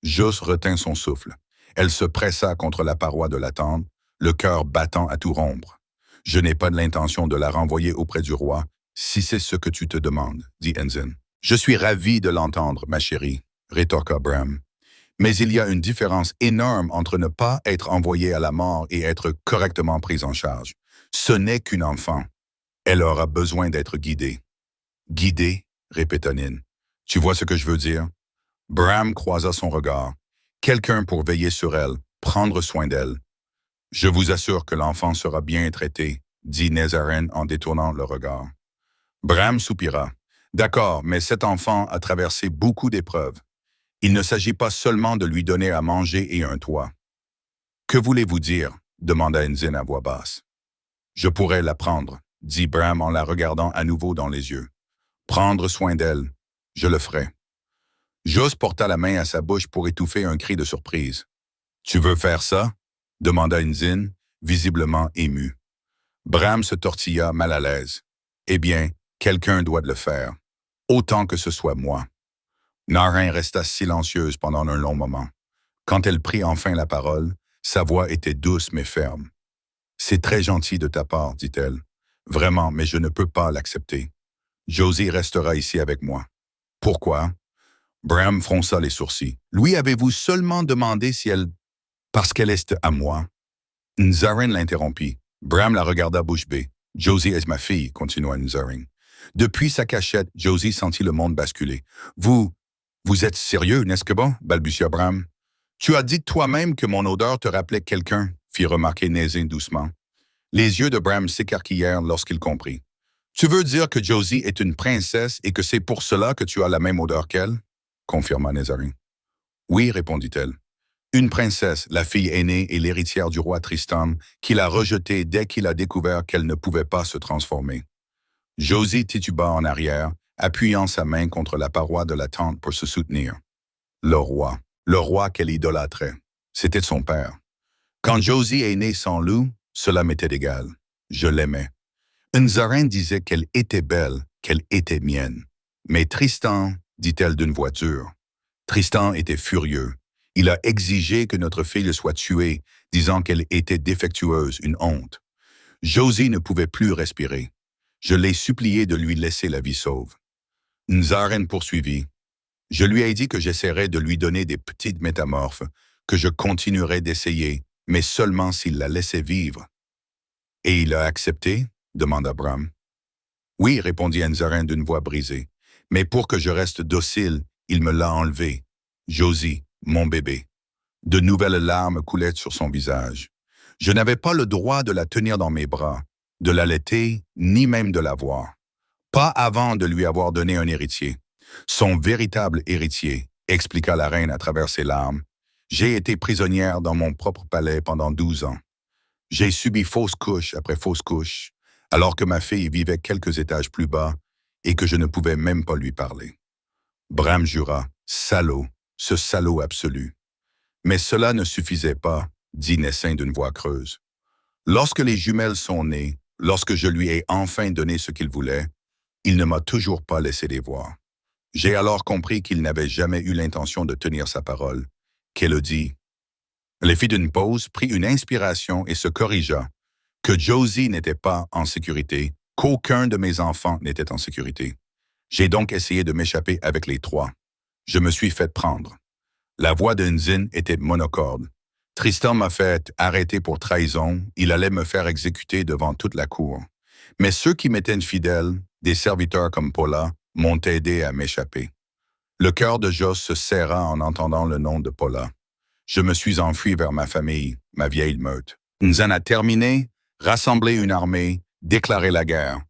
Jos retint son souffle. Elle se pressa contre la paroi de la tente, le cœur battant à tout rompre. « Je n'ai pas de l'intention de la renvoyer auprès du roi, si c'est ce que tu te demandes, » dit Nzin. « Je suis ravi de l'entendre, ma chérie, » rétorqua Bram. « Mais il y a une différence énorme entre ne pas être envoyé à la mort et être correctement prise en charge. Ce n'est qu'une enfant. Elle aura besoin d'être guidée. »« Guidée » répéta Nin. « Tu vois ce que je veux dire ?» Bram croisa son regard. « Quelqu'un pour veiller sur elle, prendre soin d'elle. »« Je vous assure que l'enfant sera bien traité, » dit Nézaren en détournant le regard. Bram soupira. « D'accord, mais cet enfant a traversé beaucoup d'épreuves. Il ne s'agit pas seulement de lui donner à manger et un toit. »« Que voulez-vous dire » demanda Nzin à voix basse. « Je pourrais la prendre, » dit Bram en la regardant à nouveau dans les yeux. « Prendre soin d'elle, je le ferai. » Jos porta la main à sa bouche pour étouffer un cri de surprise. « Tu veux faire ça » demanda Nzin, visiblement ému. Bram se tortilla mal à l'aise. « Eh bien, quelqu'un doit le faire. Autant que ce soit moi. » Naren resta silencieuse pendant un long moment. Quand elle prit enfin la parole, sa voix était douce mais ferme. « C'est très gentil de ta part, » dit-elle. « Vraiment, mais je ne peux pas l'accepter. Josie restera ici avec moi. »« Pourquoi » Bram fronça les sourcils. « Lui avez-vous seulement demandé si elle... parce qu'elle est à moi ?» Nzaren l'interrompit. Bram la regarda bouche bée. « Josie est ma fille, » continua Nzaren. Depuis sa cachette, Josie sentit le monde basculer. « Vous êtes sérieux, n'est-ce que bon ?» balbutia Bram. « Tu as dit toi-même que mon odeur te rappelait quelqu'un, » fit remarquer Nézin doucement. Les yeux de Bram s'écarquillèrent lorsqu'il comprit. « Tu veux dire que Josie est une princesse et que c'est pour cela que tu as la même odeur qu'elle » confirma Nézaren. « Oui, répondit-elle. Une princesse, la fille aînée et l'héritière du roi Tristan, qu'il a rejetée dès qu'il a découvert qu'elle ne pouvait pas se transformer. » Josie tituba en arrière, appuyant sa main contre la paroi de la tente pour se soutenir. Le roi qu'elle idolâtrait. C'était son père. Quand Josie est née sans loup, cela m'était égal. Je l'aimais. Nzaren disait qu'elle était belle, qu'elle était mienne. Mais Tristan, dit-elle d'une voix dure. Tristan était furieux. Il a exigé que notre fille soit tuée, disant qu'elle était défectueuse, une honte. Josie ne pouvait plus respirer. Je l'ai supplié de lui laisser la vie sauve. Nzaren poursuivit. Je lui ai dit que j'essaierais de lui donner des petites métamorphes, que je continuerais d'essayer, mais seulement s'il la laissait vivre. « Et il a accepté » demanda Bram. « Oui, répondit Nzaren d'une voix brisée. Mais pour que je reste docile, il me l'a enlevé. Josie, mon bébé. » De nouvelles larmes coulaient sur son visage. Je n'avais pas le droit de la tenir dans mes bras, de l'allaiter, ni même de la voir. Pas avant de lui avoir donné un héritier. Son véritable héritier, expliqua la reine à travers ses larmes. J'ai été prisonnière dans mon propre palais pendant 12 ans. J'ai subi fausse couche après fausse couche, alors que ma fille vivait quelques étages plus bas et que je ne pouvais même pas lui parler. Bram jura, salaud, ce salaud absolu. Mais cela ne suffisait pas, dit Nessin d'une voix creuse. Lorsque les jumelles sont nées, lorsque je lui ai enfin donné ce qu'il voulait, il ne m'a toujours pas laissé les voir. J'ai alors compris qu'il n'avait jamais eu l'intention de tenir sa parole, qu'Elodie. Elle fit d'une pause, prit une inspiration et se corrigea, que Josie n'était pas en sécurité, qu'aucun de mes enfants n'était en sécurité. J'ai donc essayé de m'échapper avec les trois. Je me suis fait prendre. La voix de Nzin était monocorde. Tristan m'a fait arrêter pour trahison, il allait me faire exécuter devant toute la cour. Mais ceux qui m'étaient fidèles, des serviteurs comme Paula, m'ont aidé à m'échapper. Le cœur de Jos se serra en entendant le nom de Paula. Je me suis enfui vers ma famille, ma vieille meute. Nzan a terminé, rassemblé une armée, déclaré la guerre.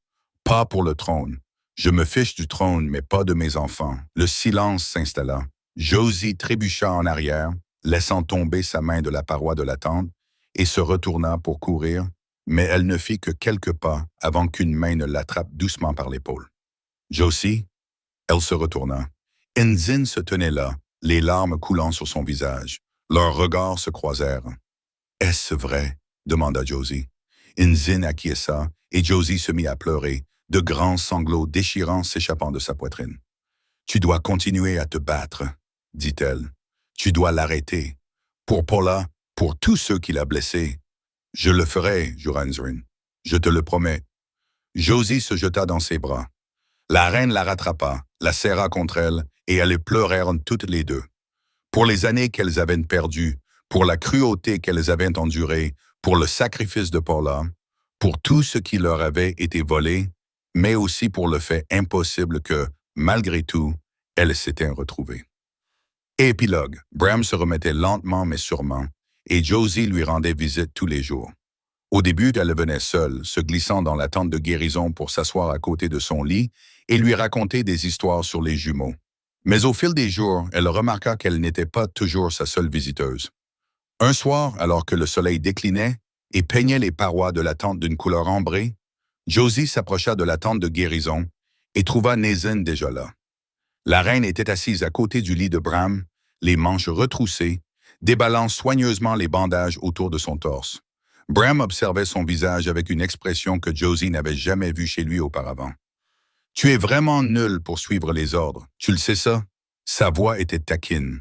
Pas pour le trône. Je me fiche du trône, mais pas de mes enfants. Le silence s'installa. Josie trébucha en arrière, laissant tomber sa main de la paroi de la tente, et se retourna pour courir, mais elle ne fit que quelques pas avant qu'une main ne l'attrape doucement par l'épaule. Josie, elle se retourna. Nzin se tenait là, les larmes coulant sur son visage. Leurs regards se croisèrent. « Est-ce vrai? » demanda Josie. Nzin acquiesça, et Josie se mit à pleurer, de grands sanglots déchirants s'échappant de sa poitrine. « Tu dois continuer à te battre, » dit-elle. « Tu dois l'arrêter. Pour Paula, pour tous ceux qui l'a blessé. Je le ferai, jura Nzrin. Je te le promets. » Josie se jeta dans ses bras. La reine la rattrapa, la serra contre elle, et elles pleurèrent toutes les deux. Pour les années qu'elles avaient perdues, pour la cruauté qu'elles avaient endurée, pour le sacrifice de Paula, pour tout ce qui leur avait été volé, mais aussi pour le fait impossible que, malgré tout, elles s'étaient retrouvées. Épilogue. Bram se remettait lentement mais sûrement, et Josie lui rendait visite tous les jours. Au début, elle venait seule, se glissant dans la tente de guérison pour s'asseoir à côté de son lit et lui raconter des histoires sur les jumeaux. Mais au fil des jours, elle remarqua qu'elle n'était pas toujours sa seule visiteuse. Un soir, alors que le soleil déclinait et peignait les parois de la tente d'une couleur ambrée, Josie s'approcha de la tente de guérison et trouva Nezin déjà là. La reine était assise à côté du lit de Bram, les manches retroussées, déballant soigneusement les bandages autour de son torse. Bram observait son visage avec une expression que Josie n'avait jamais vue chez lui auparavant. « Tu es vraiment nul pour suivre les ordres, tu le sais ça? » Sa voix était taquine.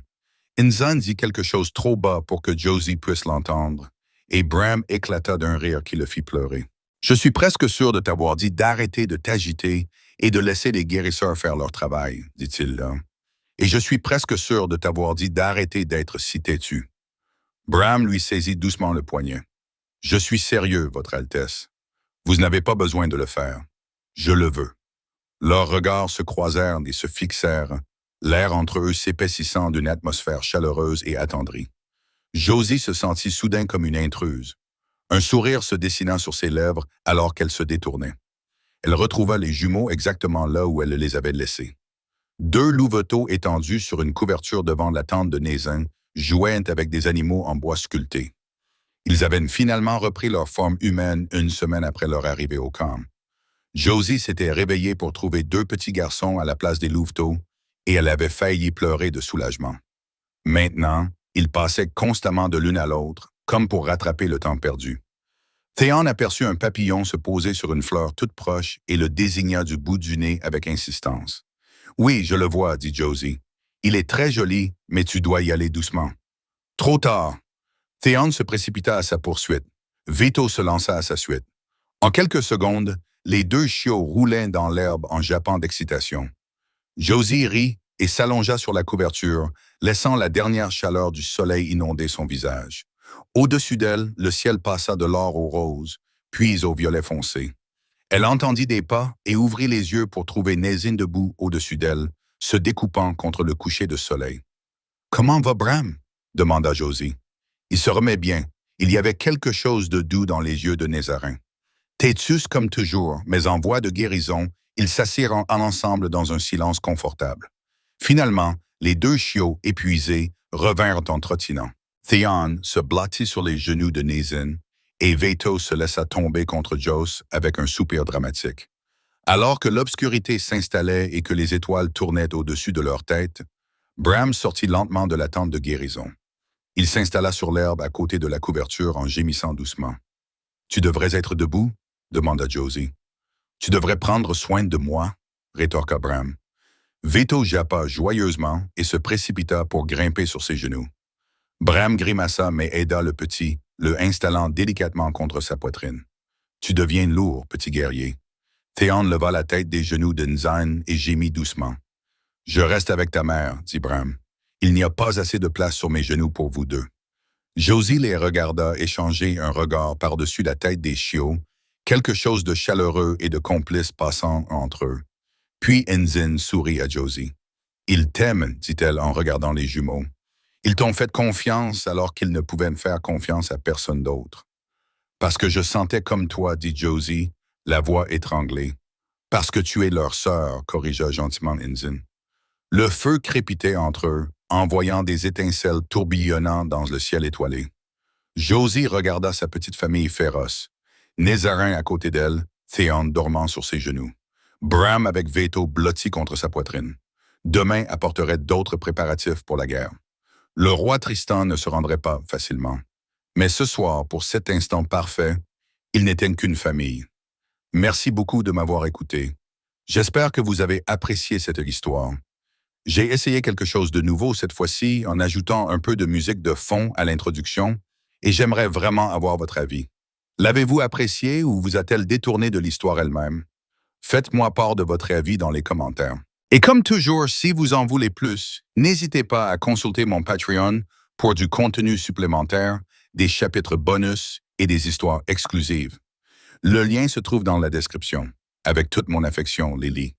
Nzan dit quelque chose trop bas pour que Josie puisse l'entendre, et Bram éclata d'un rire qui le fit pleurer. « Je suis presque sûr de t'avoir dit d'arrêter de t'agiter et de laisser les guérisseurs faire leur travail, dit-il là. Et je suis presque sûr de t'avoir dit d'arrêter d'être si têtu. » Bram lui saisit doucement le poignet. « Je suis sérieux, Votre Altesse. Vous n'avez pas besoin de le faire. Je le veux. » Leurs regards se croisèrent et se fixèrent, l'air entre eux s'épaississant d'une atmosphère chaleureuse et attendrie. Josie se sentit soudain comme une intruse. Un sourire se dessina sur ses lèvres alors qu'elle se détournait. Elle retrouva les jumeaux exactement là où elle les avait laissés. Deux louveteaux étendus sur une couverture devant la tente de Nezin jouaient avec des animaux en bois sculpté. Ils avaient finalement repris leur forme humaine une semaine après leur arrivée au camp. Josie s'était réveillée pour trouver deux petits garçons à la place des louveteaux et elle avait failli pleurer de soulagement. Maintenant, ils passaient constamment de l'une à l'autre, comme pour rattraper le temps perdu. Théon aperçut un papillon se poser sur une fleur toute proche et le désigna du bout du nez avec insistance. « Oui, je le vois, dit Josie. Il est très joli, mais tu dois y aller doucement. » Trop tard. Théon se précipita à sa poursuite. Vito se lança à sa suite. En quelques secondes, les deux chiots roulaient dans l'herbe en jappant d'excitation. Josie rit et s'allongea sur la couverture, laissant la dernière chaleur du soleil inonder son visage. Au-dessus d'elle, le ciel passa de l'or au rose, puis au violet foncé. Elle entendit des pas et ouvrit les yeux pour trouver Nezin debout au-dessus d'elle, se découpant contre le coucher de soleil. « Comment va Bram? » demanda Josie. Il se remet bien. Il y avait quelque chose de doux dans les yeux de Nézarin. Têtus comme toujours, mais en voie de guérison, ils s'assirent ensemble dans un silence confortable. Finalement, les deux chiots, épuisés, revinrent en trottinant. Théon se blottit sur les genoux de Nezin et Veto se laissa tomber contre Jos avec un soupir dramatique. Alors que l'obscurité s'installait et que les étoiles tournaient au-dessus de leur tête, Bram sortit lentement de la tente de guérison. Il s'installa sur l'herbe à côté de la couverture en gémissant doucement. « Tu devrais être debout ?» demanda Josie. « Tu devrais prendre soin de moi ?» rétorqua Bram. Veto jappa joyeusement et se précipita pour grimper sur ses genoux. Bram grimaça mais aida le petit, le installant délicatement contre sa poitrine. « Tu deviens lourd, petit guerrier. » Théon leva la tête des genoux de Nzan et gémit doucement. « Je reste avec ta mère, » dit Bram. « Il n'y a pas assez de place sur mes genoux pour vous deux. » Josie les regarda échanger un regard par-dessus la tête des chiots, quelque chose de chaleureux et de complice passant entre eux. Puis Enzin sourit à Josie. « Ils t'aiment, dit-elle en regardant les jumeaux. Ils t'ont fait confiance alors qu'ils ne pouvaient me faire confiance à personne d'autre. »« Parce que je sentais comme toi, dit Josie, la voix étranglée. »« Parce que tu es leur sœur, corrigea gentiment Enzin. » Le feu crépitait entre eux, envoyant des étincelles tourbillonnant dans le ciel étoilé. Josie regarda sa petite famille féroce. Nézarin à côté d'elle, Théon dormant sur ses genoux. Bram avec Veto blotti contre sa poitrine. Demain apporterait d'autres préparatifs pour la guerre. Le roi Tristan ne se rendrait pas facilement. Mais ce soir, pour cet instant parfait, ils n'étaient qu'une famille. Merci beaucoup de m'avoir écouté. J'espère que vous avez apprécié cette histoire. J'ai essayé quelque chose de nouveau cette fois-ci en ajoutant un peu de musique de fond à l'introduction et j'aimerais vraiment avoir votre avis. L'avez-vous apprécié ou vous a-t-elle détourné de l'histoire elle-même? Faites-moi part de votre avis dans les commentaires. Et comme toujours, si vous en voulez plus, n'hésitez pas à consulter mon Patreon pour du contenu supplémentaire, des chapitres bonus et des histoires exclusives. Le lien se trouve dans la description. Avec toute mon affection, Lily.